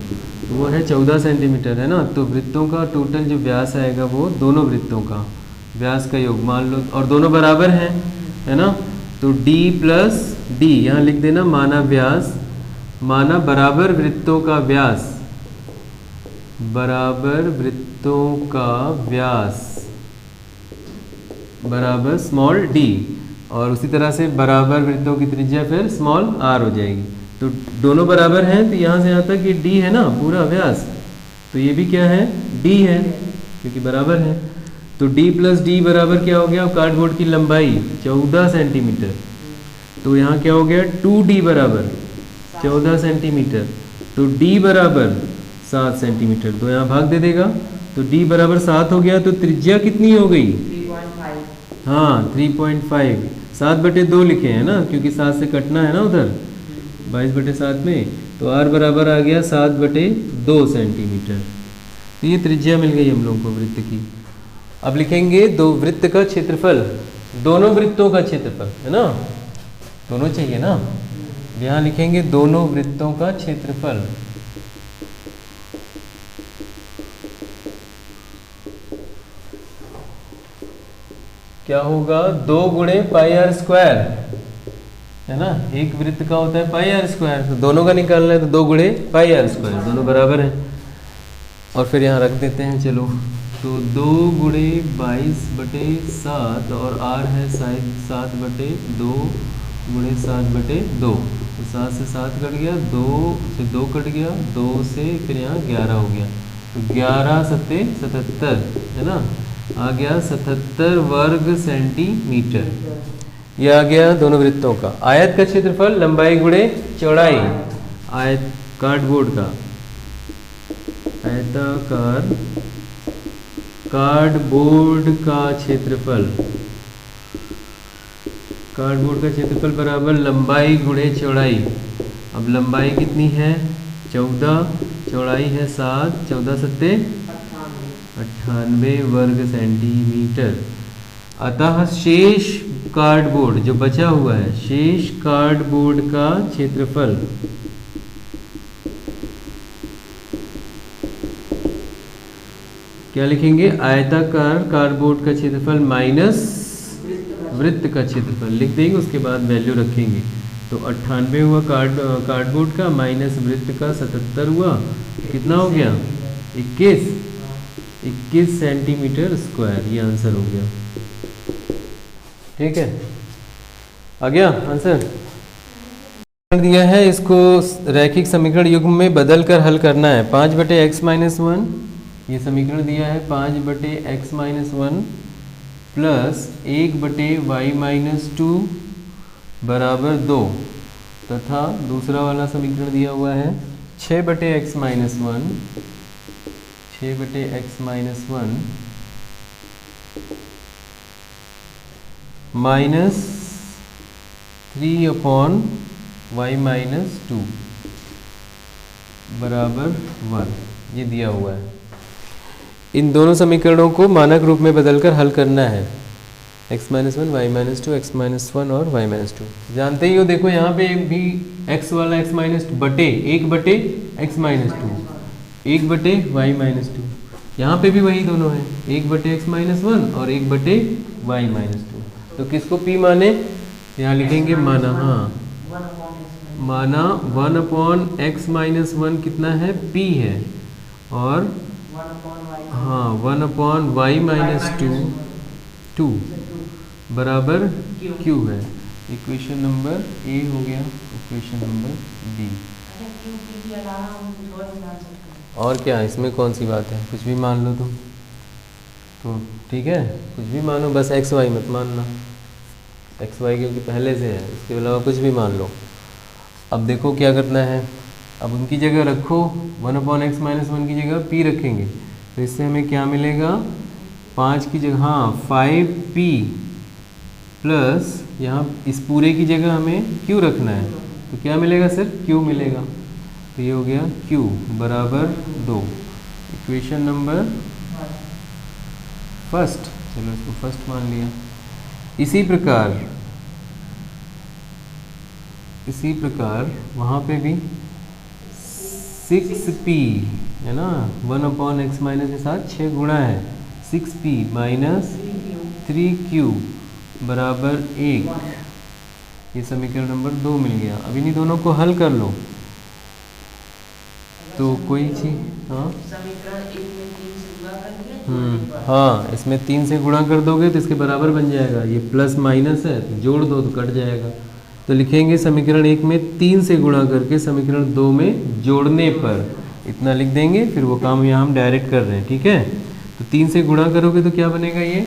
तो वो है 14 सेंटीमीटर, है ना। तो वृत्तों का टोटल जो व्यास आएगा वो दोनों वृत्तों का व्यास का योग मान लो, और दोनों बराबर हैं, है ना। तो d प्लस डी यहाँ लिख देना, माना व्यास, माना बराबर वृत्तों का व्यास, बराबर वृत्तों का व्यास बराबर स्मॉल d, और उसी तरह से बराबर वृत्तों की त्रिज्या फिर स्मॉल r हो जाएगी। तो दोनों बराबर हैं, तो यहाँ से यहाँ तक ये d है ना पूरा व्यास, तो ये भी क्या है? d है, क्योंकि बराबर है। तो d प्लस डी बराबर क्या हो गया? कार्डबोर्ड की लंबाई 14 सेंटीमीटर, तो यहाँ क्या हो गया? 2d बराबर 14 सेंटीमीटर, तो d बराबर 7 सेंटीमीटर, तो यहाँ भाग दे देगा, तो d बराबर 7 हो गया। तो त्रिज्या कितनी हो गई? 3.5। हाँ 3.5, 7/2 लिखे हैं ना, क्योंकि 7 से कटना है ना उधर 22/7 में, तो r बराबर आ गया 7/2 सेंटीमीटर। तो ये त्रिज्या मिल गई हम लोगों को वृत्त की। अब लिखेंगे दो वृत्त का क्षेत्रफल। दोनों वृत्तों का क्षेत्रफल, है ना, दोनों चाहिए ना, यहाँ लिखेंगे दोनों वृत्तों का क्षेत्रफल। क्या होगा, 2 गुणे पाई आर स्क्वायर, है ना, एक वृत्त का होता है पाई आर स्क्वायर, तो दोनों का निकालना है तो 2 गुणे पाई आर स्क्वायर, दोनों बराबर हैं। और फिर यहाँ रख देते हैं, चलो, तो 2 गुणे 22/7 और r है 7/2 गुणे 7/2, तो 7 से 7 कट गया, 2 से 2 कट गया, 2 से फिर यहाँ 11 हो गया, तो 11 सत्ते 77, है ना, आ गया 77 वर्ग सेंटीमीटर। यह आ गया दोनों वृत्तों का। आयत का क्षेत्रफल लंबाई गुणे चौड़ाई, आयत कार्डबोर्ड का, आयताकार कार्डबोर्ड का क्षेत्रफल, कार्डबोर्ड का क्षेत्रफल बराबर लंबाई गुणे चौड़ाई। अब लंबाई कितनी है 14, चौड़ाई है 7, 14 सत्ते 98 वर्ग सेंटीमीटर। अतः शेष कार्डबोर्ड जो बचा हुआ है, शेष कार्डबोर्ड का क्षेत्रफल क्या लिखेंगे, आयताकार कार्डबोर्ड का क्षेत्रफल माइनस वृत्त का क्षेत्रफल लिख देंगे, उसके बाद वैल्यू रखेंगे। तो 98 हुआ कार्डबोर्ड का, माइनस वृत्त का 77 हुआ, कितना हो गया 21 सेंटीमीटर स्क्वायर, ये आंसर हो गया। ठीक है, आ गया आंसर। दिया है, इसको रैखिक समीकरण युग्म में बदल कर हल करना है। 5/x-1, ये समीकरण दिया है 5/x-1 प्लस 1/y-2 बराबर 2, तथा दूसरा वाला समीकरण दिया हुआ है 6/x-1 माइनस 3/y-2 बराबर 1, ये दिया हुआ है। इन दोनों समीकरणों को मानक रूप में बदलकर हल करना है, x-1 y-2 x-1 और y-2। जानते ही हो, देखो यहाँ पे भी x वाला x-2 1/y-2 यहाँ पे भी वही दोनों है, 1/x-1 और 1/y-2। तो किसको p माने, यहाँ लिखेंगे माना, हाँ माना 1/x-1 कितना है p है, और हाँ 1/y-2 बराबर q है। इक्वेशन नंबर ए हो गया, इक्वेशन नंबर बी। और क्या, इसमें कौन सी बात है, कुछ भी मान लो तुम तो ठीक है, कुछ भी मानो, बस एक्स वाई मत मानना, एक्स वाई क्योंकि पहले से है, इसके अलावा कुछ भी मान लो। अब देखो क्या करना है, अब उनकी जगह रखो, 1/x-1 की जगह p रखेंगे, तो इससे हमें क्या मिलेगा, 5 की जगह, हाँ 5p प्लस यहाँ इस पूरे की जगह हमें q रखना है, तो क्या मिलेगा सर, q मिलेगा, तो ये हो गया q बराबर 2, इक्वेशन नंबर फर्स्ट। चलो इसको फर्स्ट मान लिया। इसी प्रकार वहाँ पे भी 6p है ना, 1/x- के साथ 6 गुणा है, 6p माइनस 3q बराबर 1, ये समीकरण नंबर 2 मिल गया। अब इन्हीं दोनों को हल कर लो, तो कोई चीज, हाँ हाँ, इसमें 3 से गुणा कर दोगे तो इसके बराबर बन जाएगा, ये प्लस माइनस है तो जोड़ दो तो कट जाएगा। तो लिखेंगे समीकरण 1 में 3 से गुणा करके समीकरण 2 में जोड़ने पर इतना लिख देंगे, फिर वो काम यहाँ हम डायरेक्ट कर रहे हैं, ठीक है। तो 3 से गुणा करोगे तो क्या बनेगा ये,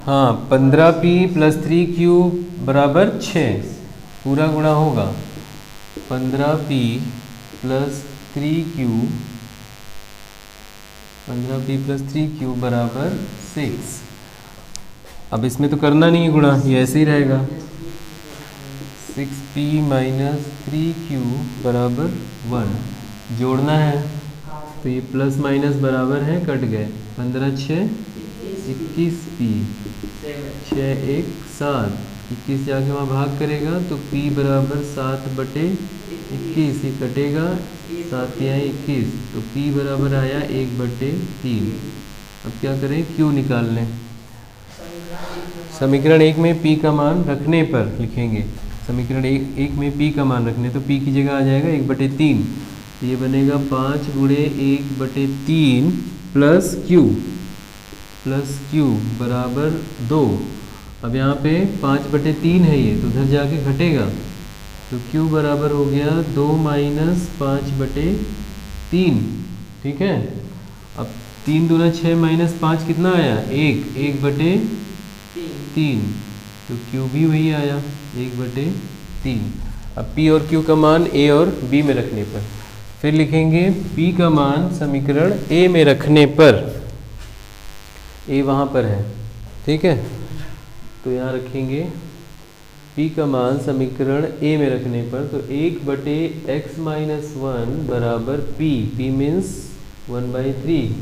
हाँ 15p प्लस 3q बराबर 6, पूरा गुणा होगा, 15p प्लस 3q बराबर 6। अब इसमें तो करना नहीं है गुणा, ये ऐसे ही रहेगा, 6p माइनस 3q बराबर 1, जोड़ना है तो ये प्लस माइनस बराबर है, कट गए, 15 6 21p, 6 1 7, 21 जाके वहाँ भाग करेगा तो p बराबर 7/21, ये कटेगा 7 या 21, तो p बराबर आया 1/3। अब क्या करें, q निकाल लें। समीकरण 1 में p का मान रखने पर लिखेंगे, समीकरण 1 में p का मान रखने, तो p की जगह आ जाएगा 1/3, ये बनेगा 5 × 1/3 प्लस q बराबर 2। अब यहाँ पे 5/3 है ये, तो उधर जाके घटेगा, तो q बराबर हो गया 2 - 5/3। ठीक है, अब 3 दूना 6 - 5 कितना आया, 1/3, तो q भी वही आया 1/3। अब p और q का मान a और b में रखने पर, फिर लिखेंगे p का मान समीकरण a में रखने पर, a वहाँ पर है, ठीक है, तो यहाँ रखेंगे p का मान समीकरण a में रखने पर, तो 1/x-1 बराबर p मीन्स 1/3,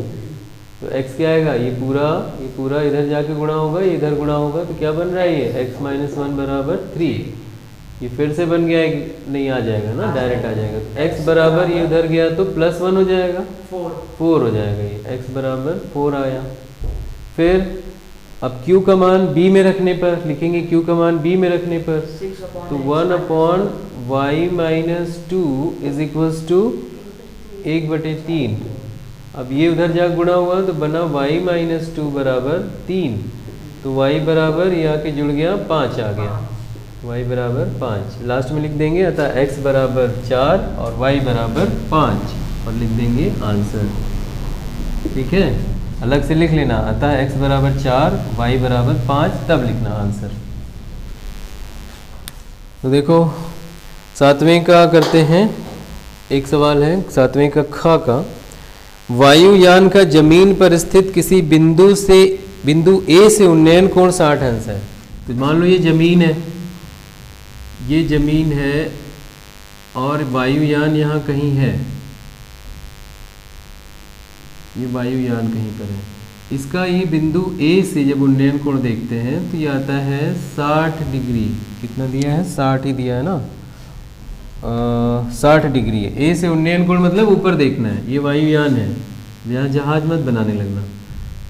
तो x क्या आएगा, ये पूरा इधर जाके गुणा होगा, ये इधर गुणा होगा, तो क्या बन रहा है ये x-1 बराबर 3, ये फिर से बन गया है, नहीं आ जाएगा ना, डायरेक्ट आ जाएगा, तो x बराबर ये उधर गया तो +1 हो जाएगा, 4 हो जाएगा, ये x बराबर 4 आया। फिर अब q का मान b में रखने पर लिखेंगे, q का मान b में रखने पर, तो 1/y-2 इज इक्वल्स टू 1/3। अब ये उधर जा गुणा हुआ तो बना y-2 बराबर 3, तो y बराबर ये आके जुड़ गया 5 आ गया, y बराबर 5 लास्ट में लिख देंगे, अतः x बराबर 4 और y बराबर 5 और लिख देंगे आंसर। ठीक है, अलग से लिख लेना, अतः x बराबर 4 y बराबर 5, तब लिखना आंसर। तो देखो 7वें का करते हैं, एक सवाल है 7वें का ख का, वायुयान का जमीन पर स्थित किसी बिंदु A से उन्नयन कोण 60 अंश है। तो मान लो ये जमीन है, ये जमीन है और वायुयान यहाँ कहीं है, ये वायुयान कहीं पर है, इसका ये बिंदु A से जब उन्नयन कोण देखते हैं तो ये आता है 60 डिग्री, कितना दिया है, 60 ही दिया है ना, 60 डिग्री है। ए से उन्नयन कोण मतलब ऊपर देखना है, ये वायुयान है, यहाँ जहाज मत बनाने लगना,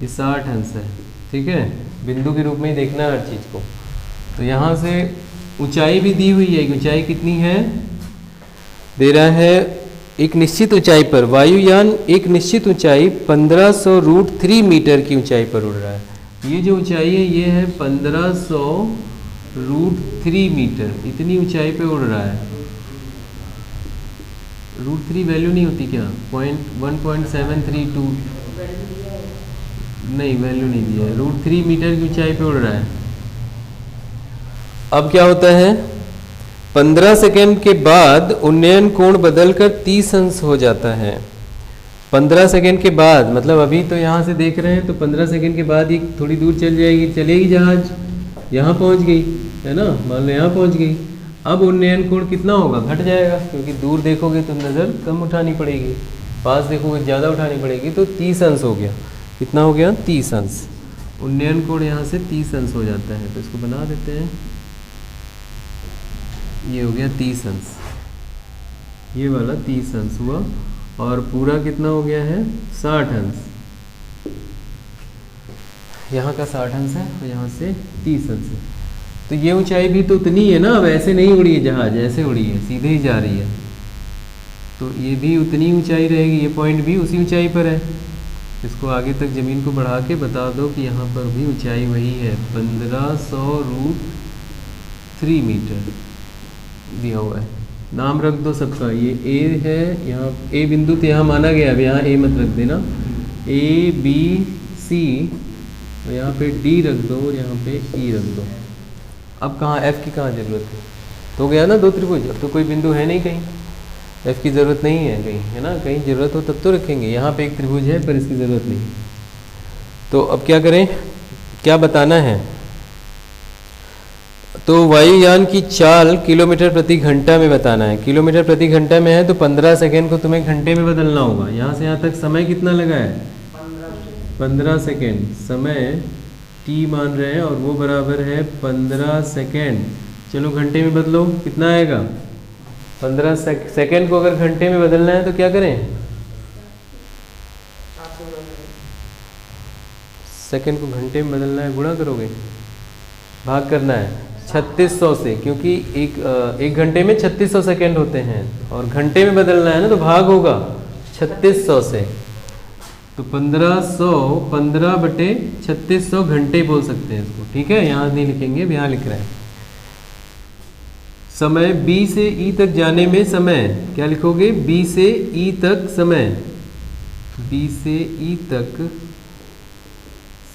ये 60 अंश है, ठीक है, बिंदु के रूप में ही देखना है हर चीज़ को। तो यहाँ से ऊंचाई भी दी हुई है, ऊंचाई कितनी है, दे रहा है एक निश्चित ऊंचाई पर, वायुयान एक निश्चित ऊंचाई 1500√3 मीटर की ऊंचाई पर उड़ रहा है। ये जो ऊंचाई है ये है 1500√3 मीटर, इतनी ऊंचाई पे उड़ रहा है। √3 वैल्यू नहीं होती क्या, 1.732, नहीं वैल्यू नहीं दिया है, √3 मीटर की ऊंचाई पे उड़ रहा है। अब क्या होता है, 15 सेकेंड के बाद उन्नयन कोण बदलकर 30 अंश हो जाता है। 15 सेकेंड के बाद मतलब अभी तो यहाँ से देख रहे हैं, तो 15 सेकेंड के बाद ये थोड़ी दूर चलेगी जहाज, यहाँ पहुँच गई है ना, मान लो यहाँ पहुँच गई। अब उन्नयन कोण कितना होगा, घट जाएगा, क्योंकि दूर देखोगे तो नज़र कम उठानी पड़ेगी, पास देखोगे ज़्यादा उठानी पड़ेगी, तो 30 अंश हो गया। कितना हो गया, 30 अंश। उन्नयन कोण यहाँ से 30 अंश हो जाता है, तो इसको बना देते हैं, ये हो गया 30 अंश, ये वाला 30 अंश हुआ, और पूरा कितना हो गया है, 60 अंश। यहाँ का 60 अंश है और यहाँ से 30 अंश है, तो ये ऊंचाई भी तो उतनी है ना, अब ऐसे नहीं उड़ी है जहाज, ऐसे उड़ी है, सीधे ही जा रही है, तो ये भी उतनी ऊंचाई रहेगी, ये पॉइंट भी उसी ऊंचाई पर है। इसको आगे तक ज़मीन को बढ़ा के बता दो कि यहाँ पर भी ऊंचाई वही है, 1500√3 मीटर दिया हुआ है। नाम रख दो सबका, ये ए है, यहाँ ए बिंदु तो यहाँ माना गया, अब यहाँ ए मत रख देना, ABC, और यहाँ पे D रख दो और यहाँ पे E रख दो। अब कहाँ F की कहाँ ज़रूरत है, तो गया ना 2 त्रिभुज, अब तो कोई बिंदु है नहीं कहीं, F की ज़रूरत नहीं है कहीं, है ना, कहीं ज़रूरत हो तब तो रखेंगे। यहाँ पे एक त्रिभुज है पर इसकी ज़रूरत नहीं। तो अब क्या करें, क्या बताना है, तो वायुयान की चाल किलोमीटर प्रति घंटा में बताना है। किलोमीटर प्रति घंटा में है तो 15 सेकेंड को तुम्हें घंटे में बदलना होगा। यहाँ से यहाँ तक समय कितना लगा है, 15 सेकेंड समय t मान रहे हैं और वो बराबर है 15 सेकेंड। चलो घंटे में बदलो, कितना आएगा? 15 सेकेंड को अगर घंटे में बदलना है तो क्या करें? सेकेंड को घंटे में बदलना है, गुणा करोगे, भाग करना है 3600 से, क्योंकि एक घंटे में 3600 सेकेंड होते हैं और घंटे में बदलना है ना तो भाग होगा 3600 से। तो 15/3600 घंटे बोल सकते हैं इसको, ठीक है। यहाँ नहीं लिखेंगे, अब यहाँ लिख रहे हैं। समय B से E तक जाने में समय, क्या लिखोगे? B से E तक समय, B से E तक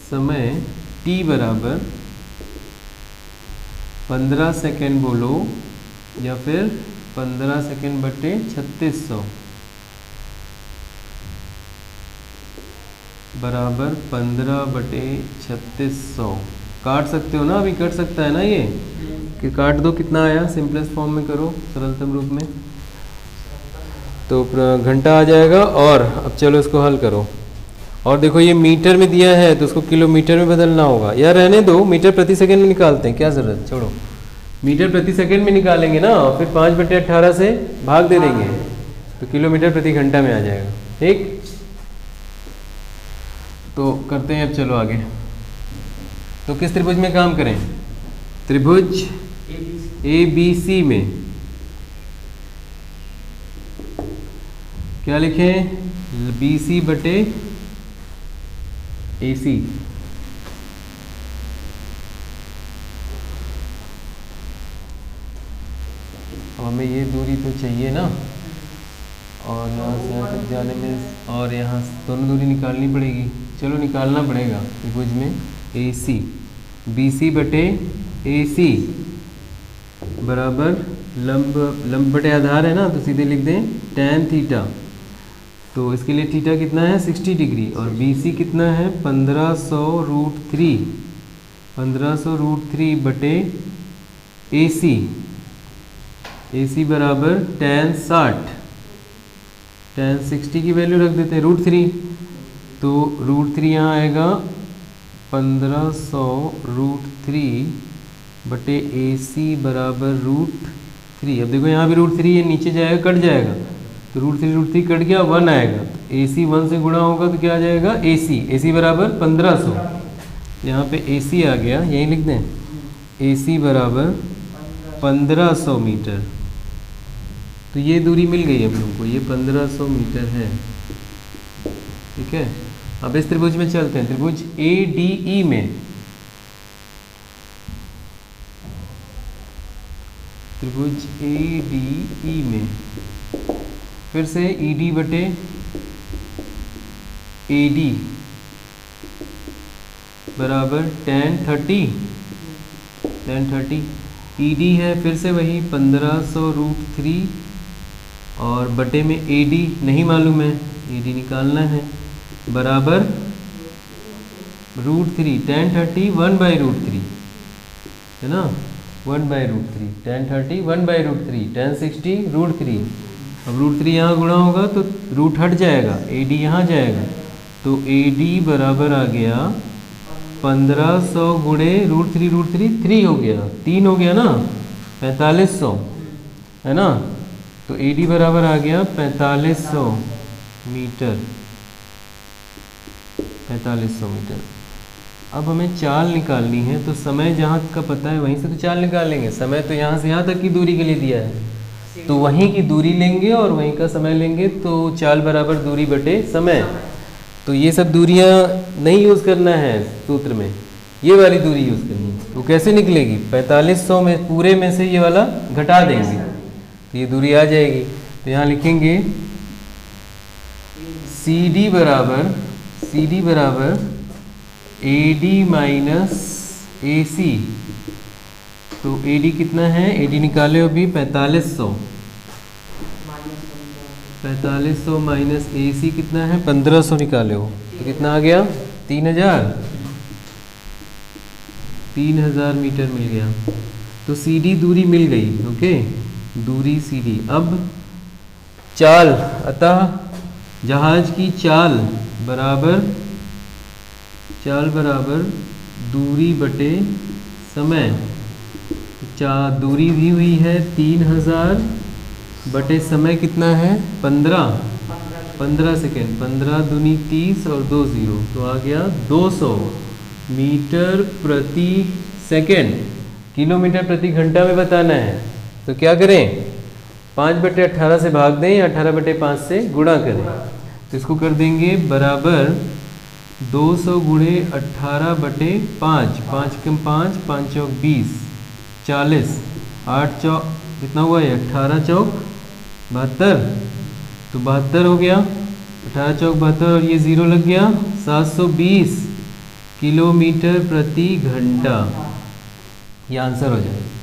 समय t बराबर 15 सेकेंड बोलो या फिर 15 सेकेंड बटे 3600 बराबर 15/3600। काट सकते हो ना, अभी कट सकता है ना ये, कि काट दो। कितना आया? सिंपलेस्ट फॉर्म में करो, सरलतम रूप में, तो घंटा आ जाएगा। और अब चलो इसको हल करो। और देखो ये मीटर में दिया है तो उसको किलोमीटर में बदलना होगा। यार रहने दो, मीटर प्रति सेकंड में निकालते हैं, क्या ज़रूरत, छोड़ो। मीटर प्रति सेकंड में निकालेंगे ना, फिर 5/18 से भाग दे देंगे तो किलोमीटर प्रति घंटा में आ जाएगा, ठीक। तो करते हैं अब, चलो आगे। तो किस त्रिभुज में काम करें? त्रिभुज ABC में क्या लिखें? BC/AC। हमें ये दूरी तो चाहिए ना, और यहाँ से यहाँ तक जाने में, और यहाँ दोनों दूरी निकालनी पड़ेगी। चलो निकालना पड़ेगा त्रिभुज में AC। BC/AC बराबर लंब बटे आधार है ना, तो सीधे लिख दें tan थीटा। तो इसके लिए थीटा कितना है? 60 डिग्री। और BC कितना है? 1500√3, 1500√3 बटे AC। AC बराबर tan 60, tan 60 की वैल्यू रख देते हैं √3, तो √3 यहाँ आएगा 1500√3 बटे AC बराबर √3। अब देखो यहाँ भी √3 है, नीचे जाएगा कट जाएगा, तो √3 कट गया, 1 आएगा। AC 1 से गुणा होगा तो क्या आ जाएगा? AC बराबर 1500। यहाँ पे AC आ गया, यही लिख दें, AC बराबर 1500 मीटर। तो ये दूरी मिल गई हम लोग को, ये 1500 मीटर है, ठीक है। अब इस त्रिभुज में चलते हैं, त्रिभुज ADE में। त्रिभुज ADE में फिर से ED/AD बराबर tan 30। ED है फिर से वही 1500√3 और बटे में AD नहीं मालूम है, AD निकालना है, बराबर √3। tan 30 1/√3 है ना, 1/√3। tan 30 1/√3, tan 60 √3। अब √3 यहाँ गुणा होगा तो रूट हट जाएगा, AD यहाँ जाएगा, तो AD बराबर आ गया 1500 गुणे √3 3 हो गया, 3 हो गया ना, 4500 है ना। तो AD बराबर आ गया 4500 मीटर, 4500 मीटर। अब हमें चाल निकालनी है, तो समय जहाँ का पता है वहीं से तो चाल निकालेंगे। समय तो यहाँ से यहाँ तक की दूरी के लिए दिया है, तो वहीं की दूरी लेंगे और वहीं का समय लेंगे, तो चाल बराबर दूरी बटे समय। तो ये सब दूरियां नहीं यूज़ करना है सूत्र में, ये वाली दूरी यूज़ करनी है। तो कैसे निकलेगी? 4500 में पूरे में से ये वाला घटा देंगे तो ये दूरी आ जाएगी। तो यहाँ लिखेंगे CD बराबर AD माइनस AC। तो AD कितना है? AD निकाले अभी 4500 माइनस AC कितना है? 1500 निकाले हो तो कितना आ गया? 3000 मीटर मिल गया। तो CD दूरी मिल गई, ओके, दूरी CD। अब चाल, अतः जहाज की चाल बराबर चाल बराबर दूरी बटे समय। दूरी दी हुई है 3000 बटे समय कितना है 15 सेकेंड। 15 दूनी 30 और 2 0 तो आ गया 200 मीटर प्रति सेकेंड। किलोमीटर प्रति घंटा में बताना है तो क्या करें, 5/18 से भाग दें या 18/5 से गुणा करें। तो इसको कर देंगे बराबर 200 गुणे 18/5। 5 कम 5, 5 चौक 20, 40, 8 चौक कितना हुआ है 18 चौक 72, तो 72 हो गया। 18 चौक 72 और ये 0 लग गया, 720 किलोमीटर प्रति घंटा। ये आंसर हो जाएगा।